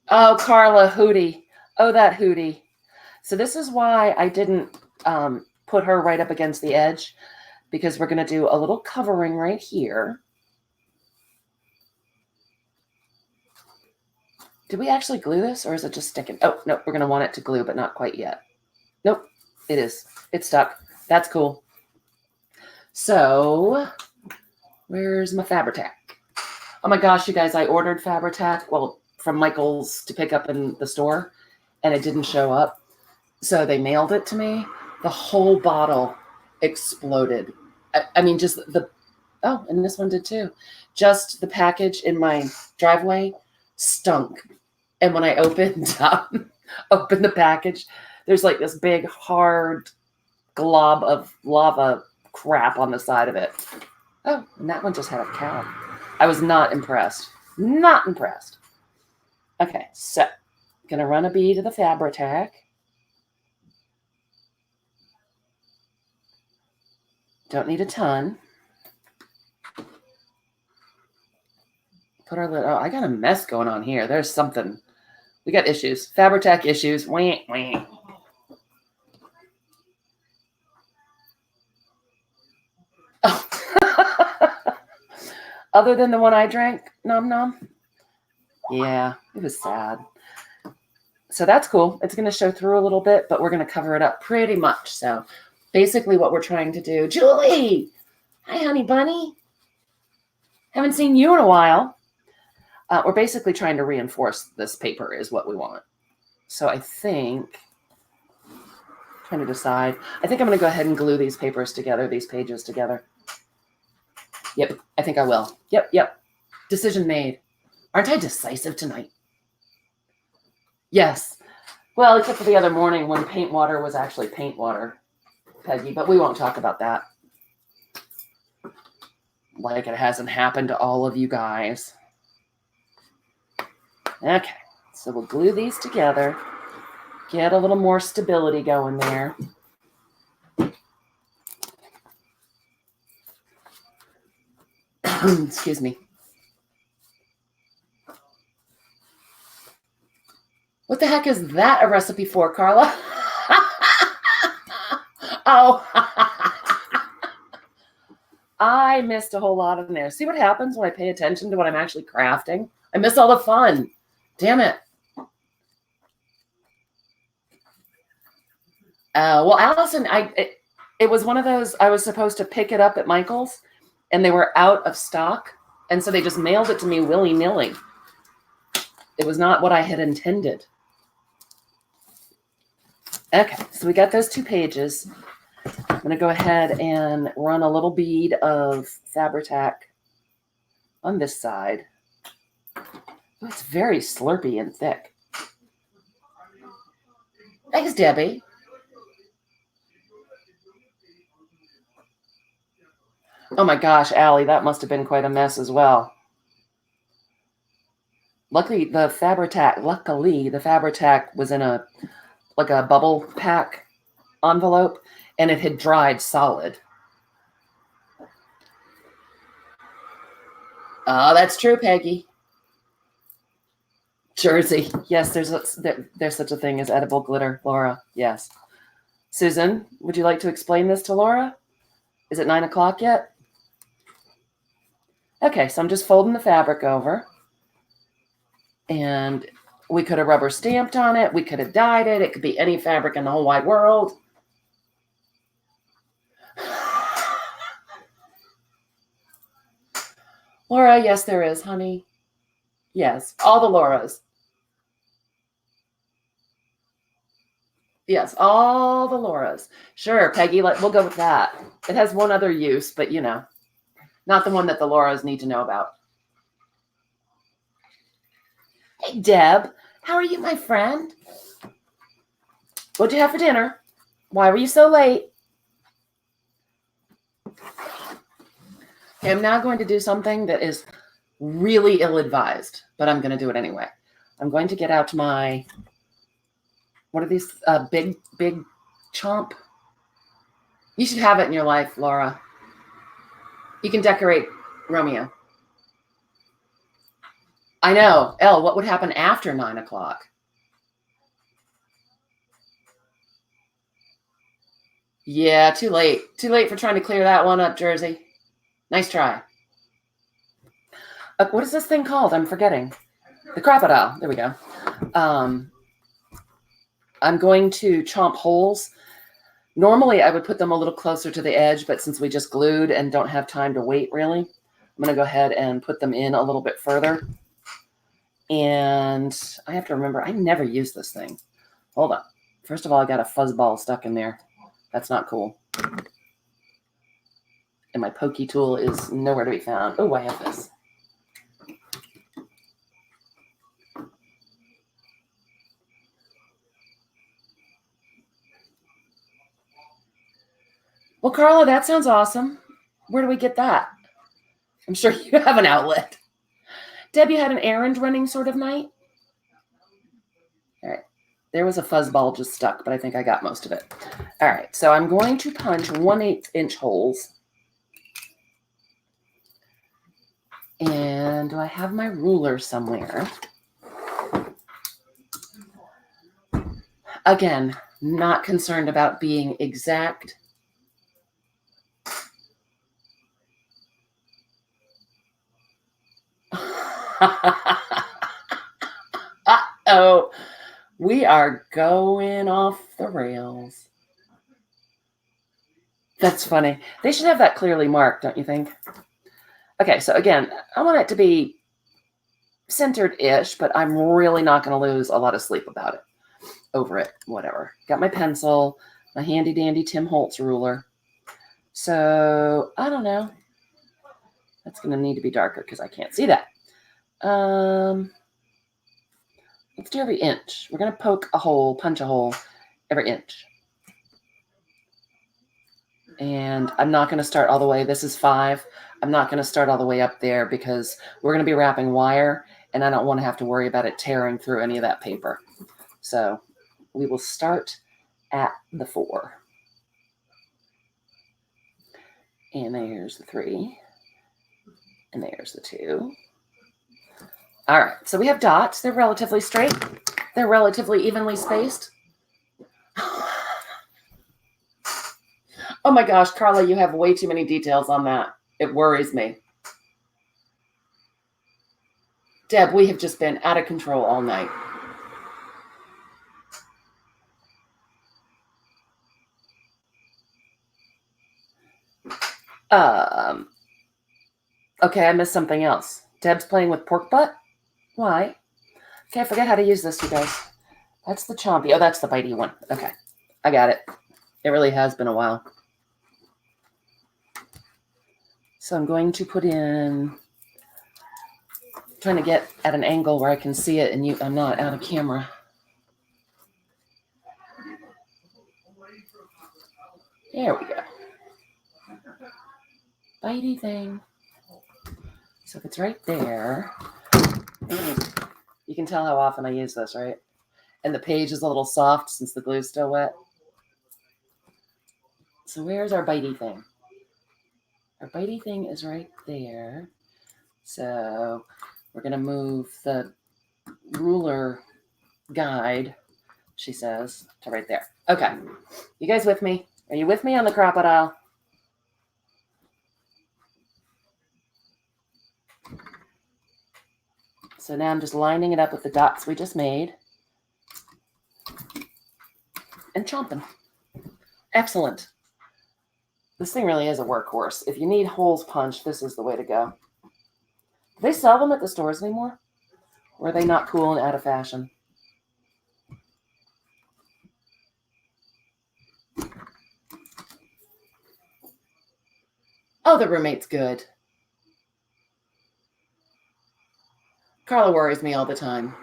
Oh, Carla, Hootie. Oh, that Hootie. So this is why I didn't put her right up against the edge, because we're going to do a little covering right here. Did we actually glue this, or is it just sticking? Oh, no, we're going to want it to glue, but not quite yet. Nope, it is. It's stuck. That's cool. So where's my Fabri-Tac? Oh my gosh, you guys, I ordered Fabri-Tac, well, from Michael's to pick up in the store, and it didn't show up. So they mailed it to me. The whole bottle exploded. I mean, just and this one did too. Just the package in my driveway stunk. And when I opened the package, there's like this big hard glob of lava crap on the side of it. Oh, and that one just had a cow. I was not impressed. Not impressed. Okay, so gonna run a bead of the Fabri-Tac. Don't need a ton. Put our lid. Oh, I got a mess going on here. There's something. We got issues. Fabri-Tac issues. Wah, wah. Oh. Other than the one I drank, nom nom. Yeah, it was sad. So that's cool. It's going to show through a little bit, but we're going to cover it up pretty much. So basically what we're trying to do. Julie! Hi, honey bunny. Haven't seen you in a while. We're basically trying to reinforce this paper is what we want. So I think, trying to decide, I think I'm going to go ahead and glue these papers together, these pages together. Yep, I think I will. Yep. Decision made. Aren't I decisive tonight? Yes. Well, except for the other morning when paint water was actually paint water, Peggy, but we won't talk about that. Like it hasn't happened to all of you guys. Okay, so we'll glue these together, get a little more stability going there. Excuse me. What the heck is that a recipe for, Carla? Oh, I missed a whole lot in there. See what happens when I pay attention to what I'm actually crafting? I miss all the fun. Damn it. Well, Allison, it was one of those, I was supposed to pick it up at Michael's, and they were out of stock, and so they just mailed it to me willy-nilly. It was not what I had intended. Okay, so we got those 2 pages. I'm going to go ahead and run a little bead of Fabri-Tac on this side. Oh, it's very slurpy and thick. Thanks, Debbie. Oh my gosh, Allie, that must have been quite a mess as well. Luckily, the Fabri-Tac was in a bubble pack envelope, and it had dried solid. Oh, that's true, Peggy. Jersey. Yes, there's such a thing as edible glitter, Laura. Yes. Susan, would you like to explain this to Laura? Is it 9 o'clock yet? Okay, so I'm just folding the fabric over. And we could have rubber stamped on it. We could have dyed it. It could be any fabric in the whole wide world. Laura, yes, there is, honey. Yes, all the Lauras. Yes, all the Lauras. Sure, Peggy, we'll go with that. It has one other use, but not the one that the Lauras need to know about. Hey, Deb, how are you, my friend? What'd you have for dinner? Why were you so late? Okay, I'm now going to do something that is really ill-advised, but I'm going to do it anyway. I'm going to get out my, what are these, big chomp? You should have it in your life, Laura. You can decorate Romeo. I know. Elle, what would happen after 9 o'clock? Yeah, too late. Too late for trying to clear that one up, Jersey. Nice try. What is this thing called? I'm forgetting. The crocodile. There we go. I'm going to chomp holes. Normally, I would put them a little closer to the edge, but since we just glued and don't have time to wait, really, I'm going to go ahead and put them in a little bit further. And I have to remember, I never use this thing. Hold on. First of all, I got a fuzzball stuck in there. That's not cool. And my pokey tool is nowhere to be found. Oh, I have this. Well, Carla, that sounds awesome. Where do we get that? I'm sure you have an outlet. Deb, you had an errand running sort of night? All right. There was a fuzzball just stuck, but I think I got most of it. All right. So I'm going to punch 1/8 inch holes. And do I have my ruler somewhere? Again, not concerned about being exact. Uh-oh. We are going off the rails. That's funny. They should have that clearly marked, don't you think? Okay, so again, I want it to be centered-ish, but I'm really not going to lose a lot of sleep about it. Over it, whatever. Got my pencil, my handy-dandy Tim Holtz ruler. So, I don't know. That's going to need to be darker because I can't see that. Let's do every inch. We're going to poke a hole, punch a hole every inch. And I'm not going to start all the way. This is 5. I'm not going to start all the way up there because we're going to be wrapping wire, and I don't want to have to worry about it tearing through any of that paper. So we will start at the 4. And there's the 3. And there's the 2. All right, so we have dots. They're relatively straight. They're relatively evenly spaced. Oh my gosh, Carla, you have way too many details on that. It worries me. Deb, we have just been out of control all night. Okay, I missed something else. Deb's playing with pork butt? Why? Okay, I forget how to use this, you guys. That's the chompy. Oh, that's the bitey one. Okay, I got it. It really has been a while. So I'm going to put in, trying to get at an angle where I can see it and I'm not out of camera. There we go. Bitey thing. So if it's right there. You can tell how often I use this, right? And the page is a little soft since the glue's still wet. So where's our bitey thing? Our bitey thing is right there. So we're going to move the ruler guide, she says, to right there. Okay. You guys with me? Are you with me on the crocodile? So now I'm just lining it up with the dots we just made. And chomping. Excellent. This thing really is a workhorse. If you need holes punched, this is the way to go. Do they sell them at the stores anymore? Or are they not cool and out of fashion? Oh, the roommate's good. Carla worries me all the time.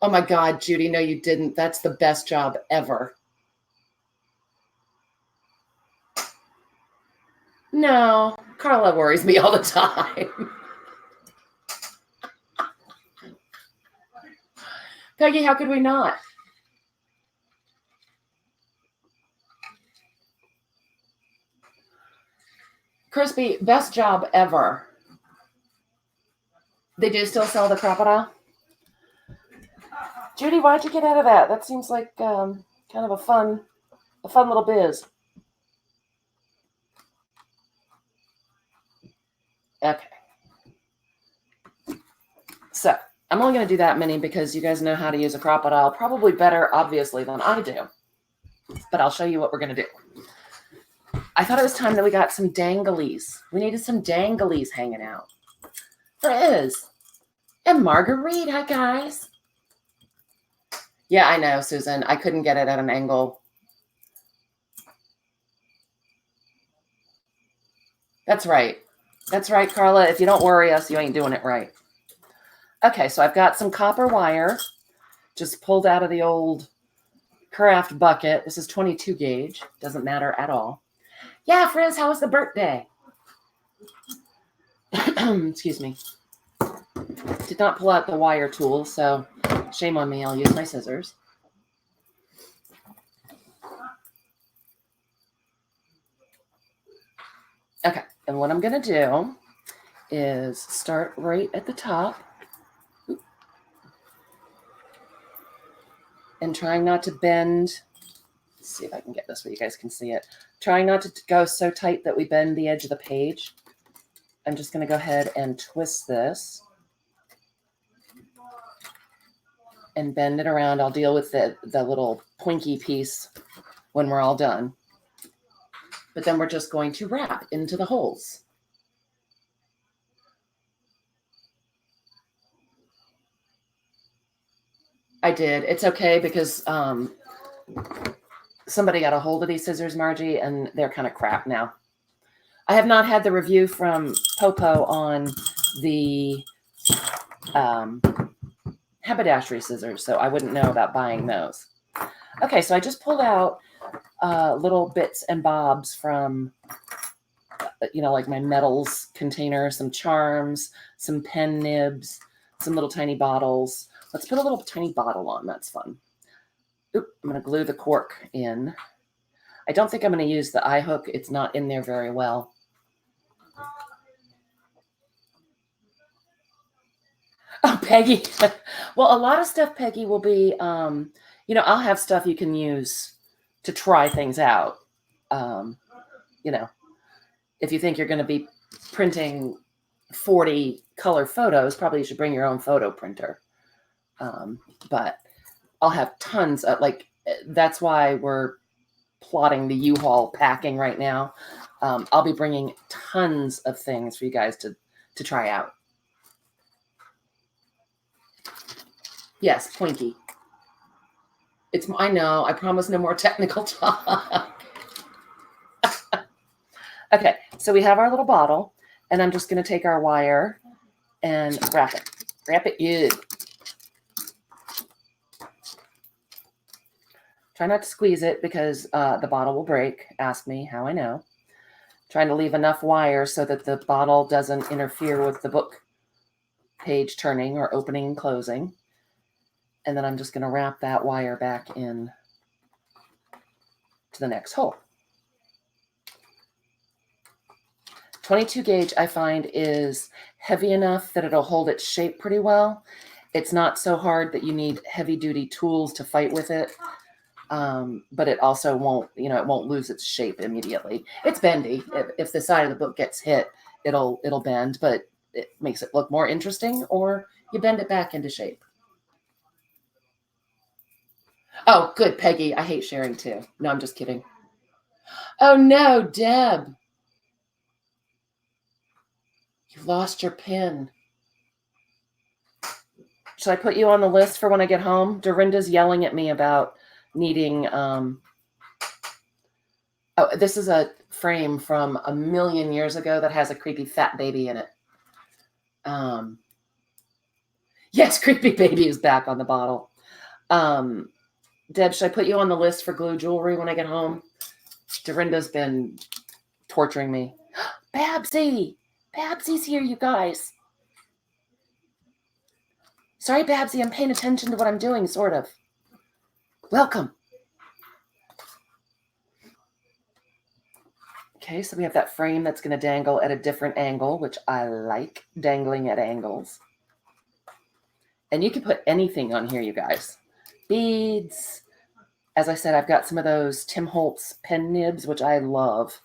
Oh my God, Judy, no, you didn't. That's the best job ever. No, Carla worries me all the time. Peggy, how could we not? Crispy, best job ever. They do still sell the crocodile? Judy, why'd you get out of that? That seems like kind of a fun little biz. Okay. So I'm only going to do that many because you guys know how to use a crocodile probably better, obviously, than I do. But I'll show you what we're going to do. I thought it was time that we got some danglies. We needed some danglies hanging out. Frizz. And Marguerite. Hi, guys. Yeah, I know, Susan. I couldn't get it at an angle. That's right. That's right, Carla. If you don't worry us, you ain't doing it right. Okay, so I've got some copper wire just pulled out of the old craft bucket. This is 22 gauge. Doesn't matter at all. Yeah, Frizz, how was the birthday? Excuse me. Did not pull out the wire tool, so shame on me. I'll use my scissors. Okay, and what I'm going to do is start right at the top. And trying not to bend. Let's see if I can get this where you guys can see it. Trying not to go so tight that we bend the edge of the page. I'm just going to go ahead and twist this. And bend it around. I'll deal with the little pointy piece when we're all done. But then we're just going to wrap into the holes. I did. It's okay because somebody got a hold of these scissors, Margie, and they're kind of crap now. I have not had the review from Popo on the haberdashery scissors, so I wouldn't know about buying those. Okay, so I just pulled out little bits and bobs from, like my metals container, some charms, some pen nibs, some little tiny bottles. Let's put a little tiny bottle on. That's fun. Oop, I'm going to glue the cork in. I don't think I'm going to use the eye hook. It's not in there very well. Oh, Peggy. Well, a lot of stuff, Peggy, will be, I'll have stuff you can use to try things out. If you think you're going to be printing 40 color photos, probably you should bring your own photo printer. But I'll have tons of, that's why we're plotting the U-Haul packing right now. I'll be bringing tons of things for you guys to try out. Yes, Twinkie. I know, I promise no more technical talk. Okay, so we have our little bottle, and I'm just going to take our wire and wrap it. Wrap it good. Try not to squeeze it because the bottle will break. Ask me how I know. Trying to leave enough wire so that the bottle doesn't interfere with the book page turning or opening and closing. And then I'm just going to wrap that wire back in to the next hole. 22 gauge I find is heavy enough that it'll hold its shape pretty well. It's not so hard that you need heavy duty tools to fight with it. But it also won't, it won't lose its shape immediately. It's bendy. If the side of the book gets hit, it'll bend, but it makes it look more interesting, or you bend it back into shape. Oh, good, Peggy. I hate sharing too. No, I'm just kidding. Oh no, Deb. You lost your pin. Should I put you on the list for when I get home? Dorinda's yelling at me about needing, oh, this is a frame from a million years ago that has a creepy fat baby in it. Yes, creepy baby is back on the bottle. Deb, should I put you on the list for glue jewelry when I get home? Dorinda's been torturing me. Babsy! Babsy's here, you guys. Sorry, Babsy, I'm paying attention to what I'm doing, sort of. Welcome. Okay, so we have that frame that's going to dangle at a different angle, which I like, dangling at angles. And you can put anything on here, you guys. Beads. As I said, I've got some of those Tim Holtz pen nibs, which I love.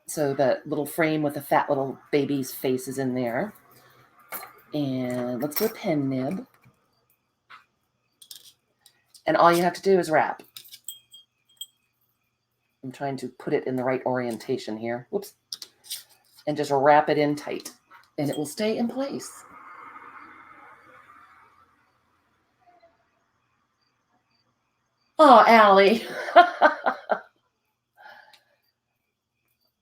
So that little frame with the fat little baby's face is in there. And let's do a pen nib. And all you have to do is wrap. I'm trying to put it in the right orientation here. Whoops. And just wrap it in tight. And it will stay in place. Oh, Allie.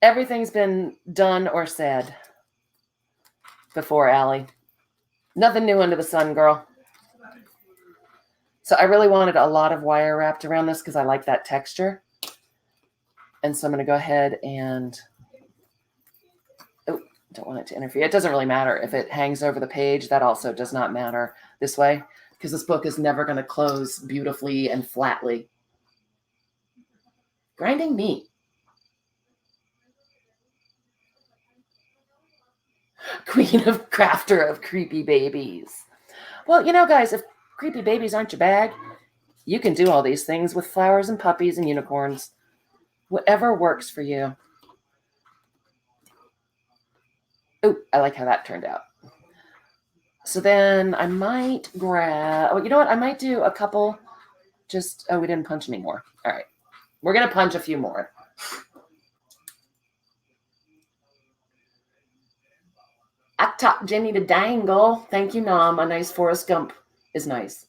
Everything's been done or said before, Allie. Nothing new under the sun, girl. So I really wanted a lot of wire wrapped around this because I like that texture. And so I'm going to go ahead and... Oh, don't want it to interfere. It doesn't really matter if it hangs over the page. That also does not matter this way, because this book is never going to close beautifully and flatly. Grinding meat. Queen of crafter of creepy babies. Well, guys, if creepy babies aren't your bag, you can do all these things with flowers and puppies and unicorns. Whatever works for you. Oh, I like how that turned out. So then I might grab... Oh, you know what? I might do a couple... Oh, we didn't punch anymore. All right. We're going to punch a few more. I taught Jenny to dangle. Thank you, Nom. A nice Forrest Gump is nice.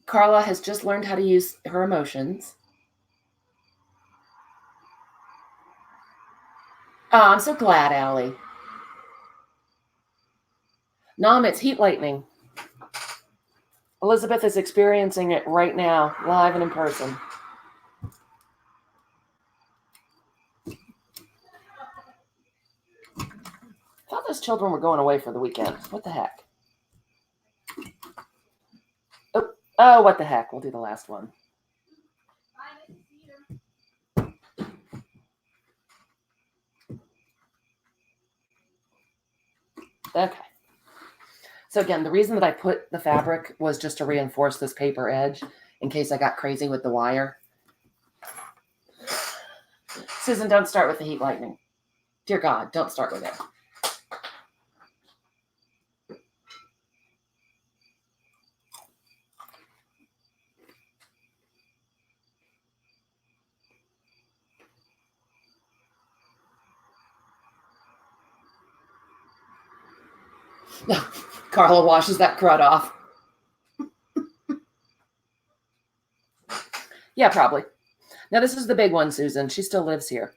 Carla has just learned how to use her emotions. Oh, I'm so glad, Allie. Nom, it's heat lightning. Elizabeth is experiencing it right now, live and in person. I thought those children were going away for the weekend. What the heck? Oh, what the heck? We'll do the last one. Okay. So again, the reason that I put the fabric was just to reinforce this paper edge in case I got crazy with the wire. Susan, don't start with the heat lightning. Dear God, don't start with it. Carla washes that crud off. Yeah, probably. Now, this is the big one, Susan. She still lives here,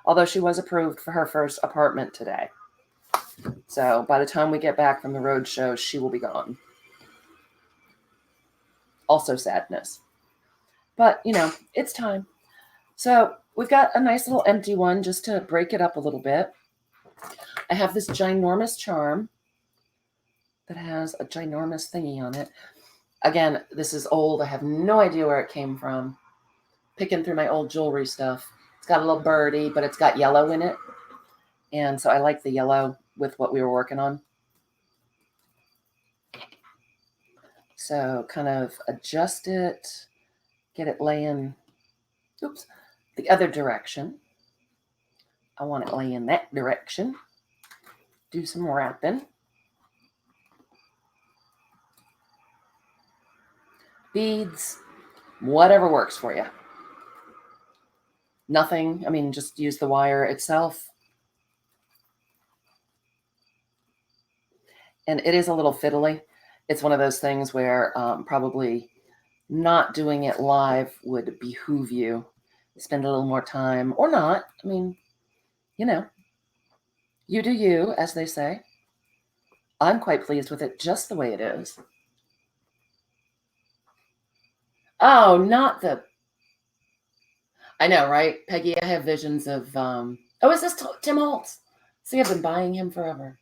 although she was approved for her first apartment today. So by the time we get back from the road show, she will be gone. Also sadness. But, it's time. So we've got a nice little empty one just to break it up a little bit. I have this ginormous charm that has a ginormous thingy on it. Again, this is old. I have no idea where it came from. Picking through my old jewelry stuff. It's got a little birdie, but it's got yellow in it. And so I like the yellow with what we were working on. So kind of adjust it, get it laying, oops, the other direction. I want it laying that direction. Do some wrapping. Beads, whatever works for you. Nothing, I mean, just use the wire itself. And it is a little fiddly. It's one of those things where probably not doing it live would behoove you. Spend a little more time or not. I mean, you know, you do you, as they say. I'm quite pleased with it just the way it is. Oh, not the... I know, right? Peggy, I have visions of... Oh, is this Tim Holtz? See, I've been buying him forever.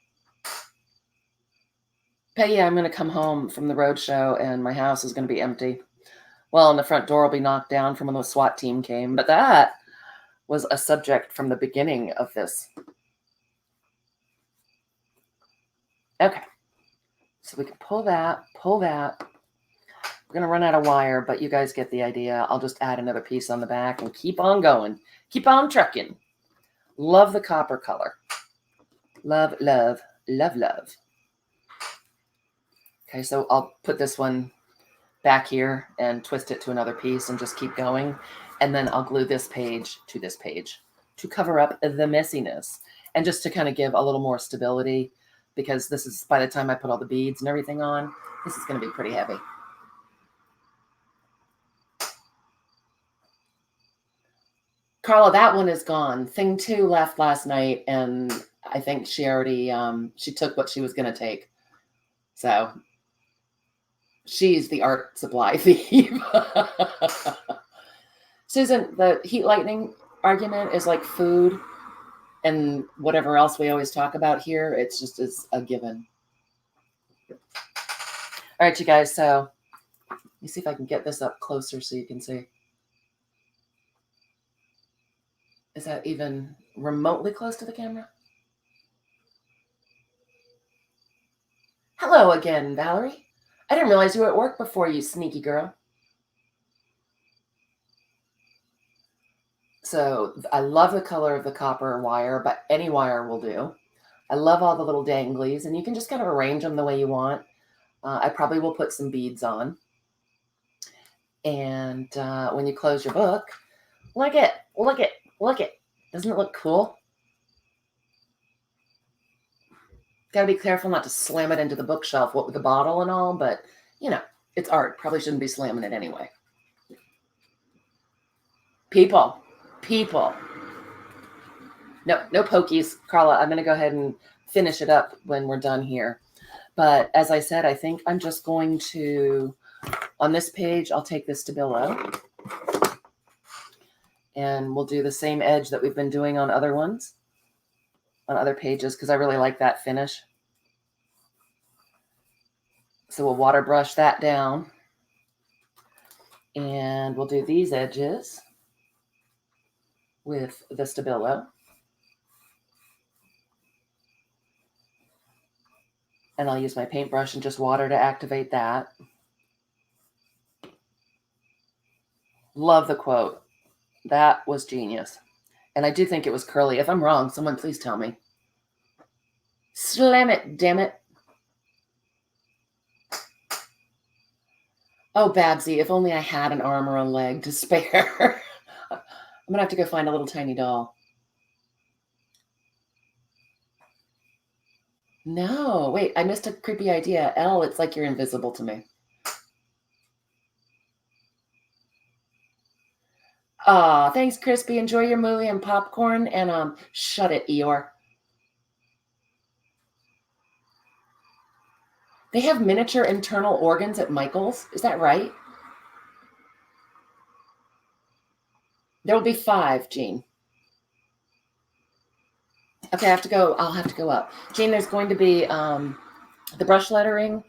Peggy, I'm going to come home from the road show and my house is going to be empty. Well, and the front door will be knocked down from when the SWAT team came. But that was a subject from the beginning of this. Okay. So we can pull that, pull that. We're going to run out of wire, but you guys get the idea. I'll just add another piece on the back and keep on going. Keep on trucking. Love the copper color. Love, love, love, love. Okay, so I'll put this one back here and twist it to another piece and just keep going. And then I'll glue this page to cover up the messiness and just to kind of give a little more stability, because this is, by the time I put all the beads and everything on, this is going to be pretty heavy. Carla, that one is gone. Thing 2 left last night, and I think she already, she took what she was going to take. So she's the art supply thief. Susan, the heat lightning argument is like food and whatever else we always talk about here. It's just is a given. All right, you guys. So let me see if I can get this up closer so you can see. Is that even remotely close to the camera? Hello again, Valerie. I didn't realize you were at work before, you sneaky girl. So I love the color of the copper wire, but any wire will do. I love all the little danglies, and you can just kind of arrange them the way you want. I probably will put some beads on. And when you close your book, look it, look it, look it. Doesn't it look cool? Got to be careful not to slam it into the bookshelf, what with the bottle and all, but, you know, it's art. Probably shouldn't be slamming it anyway. People. No pokies. Carla, I'm going to go ahead and finish it up when we're done here. But as I said, I think I'm just going to, on this page, I'll take this Stabilo. And we'll do the same edge that we've been doing on other ones, on other pages, because I really like that finish. So we'll water brush that down. And we'll do these edges with the Stabilo. And I'll use my paintbrush and just water to activate that. Love the quote. That was genius. And I do think it was curly. If I'm wrong, someone please tell me. Slam it, damn it. Oh, Babsy, if only I had an arm or a leg to spare. I'm going to have to go find a little tiny doll. No, wait, I missed a creepy idea. Elle, it's like you're invisible to me. Aw, thanks, Crispy. Enjoy your movie and popcorn. And shut it, Eeyore. They have miniature internal organs at Michael's. Is that right? There will be 5, Jean. Okay, I have to go. I'll have to go up. Jean, there's going to be the brush lettering,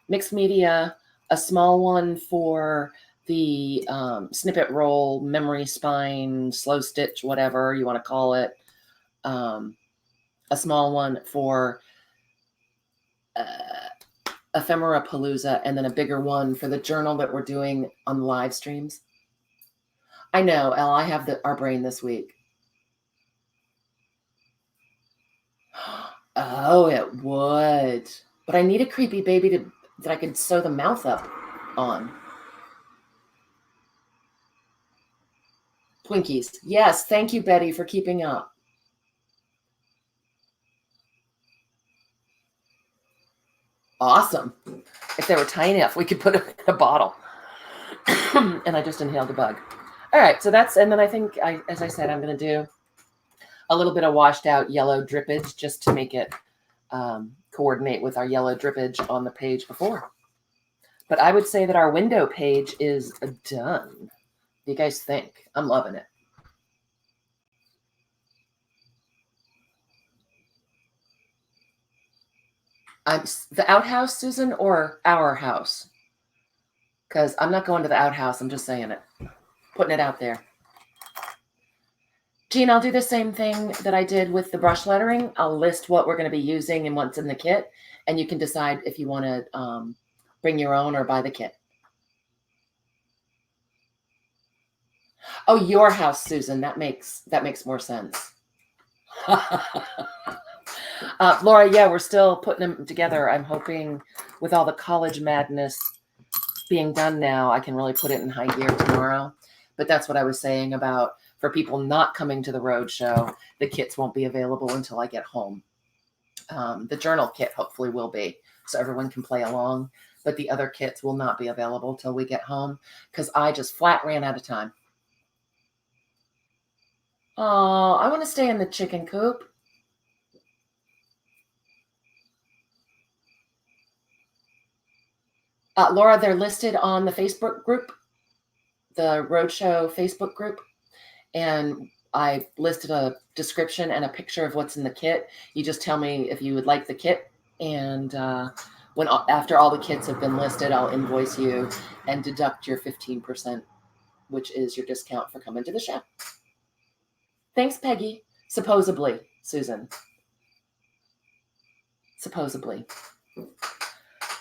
mixed media, a small one for the snippet roll, memory spine, slow stitch, whatever you want to call it. A small one for Ephemera Palooza, and then a bigger one for the journal that we're doing on the live streams. I know, Elle, I have our brain this week. Oh, it would. But I need a creepy baby that I could sew the mouth up on. Twinkies. Yes, thank you, Betty, for keeping up. Awesome. If they were tiny enough, we could put them in a bottle. And I just inhaled a bug. All right, so that's, and then I think, as I said, I'm going to do a little bit of washed out yellow drippage just to make it coordinate with our yellow drippage on the page before. But I would say that our window page is done. What do you guys think? I'm loving it. The outhouse, Susan, or our house? Because I'm not going to the outhouse. I'm just saying it. Putting it out there. Jean, I'll do the same thing that I did with the brush lettering. I'll list what we're going to be using and what's in the kit. And you can decide if you want to bring your own or buy the kit. Oh, your house, Susan. That makes more sense. Laura, yeah, we're still putting them together. I'm hoping with all the college madness being done now, I can really put it in high gear tomorrow. But that's what I was saying about for people not coming to the road show, the kits won't be available until I get home. The journal kit hopefully will be, so everyone can play along. But the other kits will not be available till we get home because I just flat ran out of time. Oh, I want to stay in the chicken coop. Laura, they're listed on the Facebook group, the Roadshow Facebook group. And I listed a description and a picture of what's in the kit. You just tell me if you would like the kit. And after all the kits have been listed, I'll invoice you and deduct your 15%, which is your discount for coming to the show. Thanks, Peggy. Supposedly, Susan. Supposedly.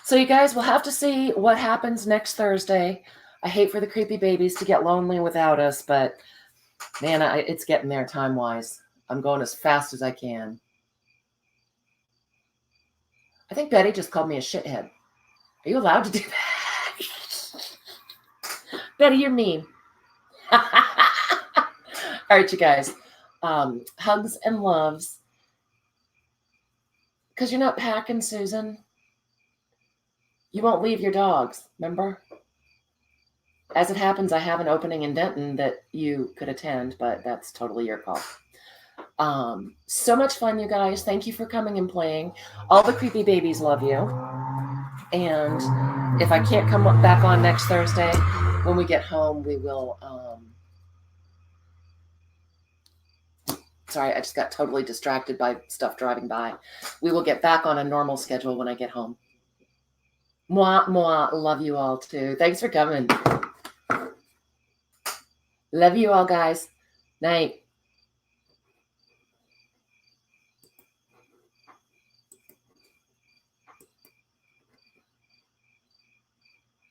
So you guys will have to see what happens next Thursday. I hate for the creepy babies to get lonely without us, but man, it's getting there time-wise. I'm going as fast as I can. I think Betty just called me a shithead. Are you allowed to do that? Betty, you're mean. All right, you guys. Hugs and loves. Because you're not packing, Susan. You won't leave your dogs, remember? As it happens, I have an opening in Denton that you could attend, but that's totally your call. So much fun, you guys. Thank you for coming and playing. All the creepy babies love you. And if I can't come back on next Thursday, when we get home, we will... Sorry, I just got totally distracted by stuff driving by. We will get back on a normal schedule when I get home. Mwah, mwah. Love you all, too. Thanks for coming. Love you all, guys. Night.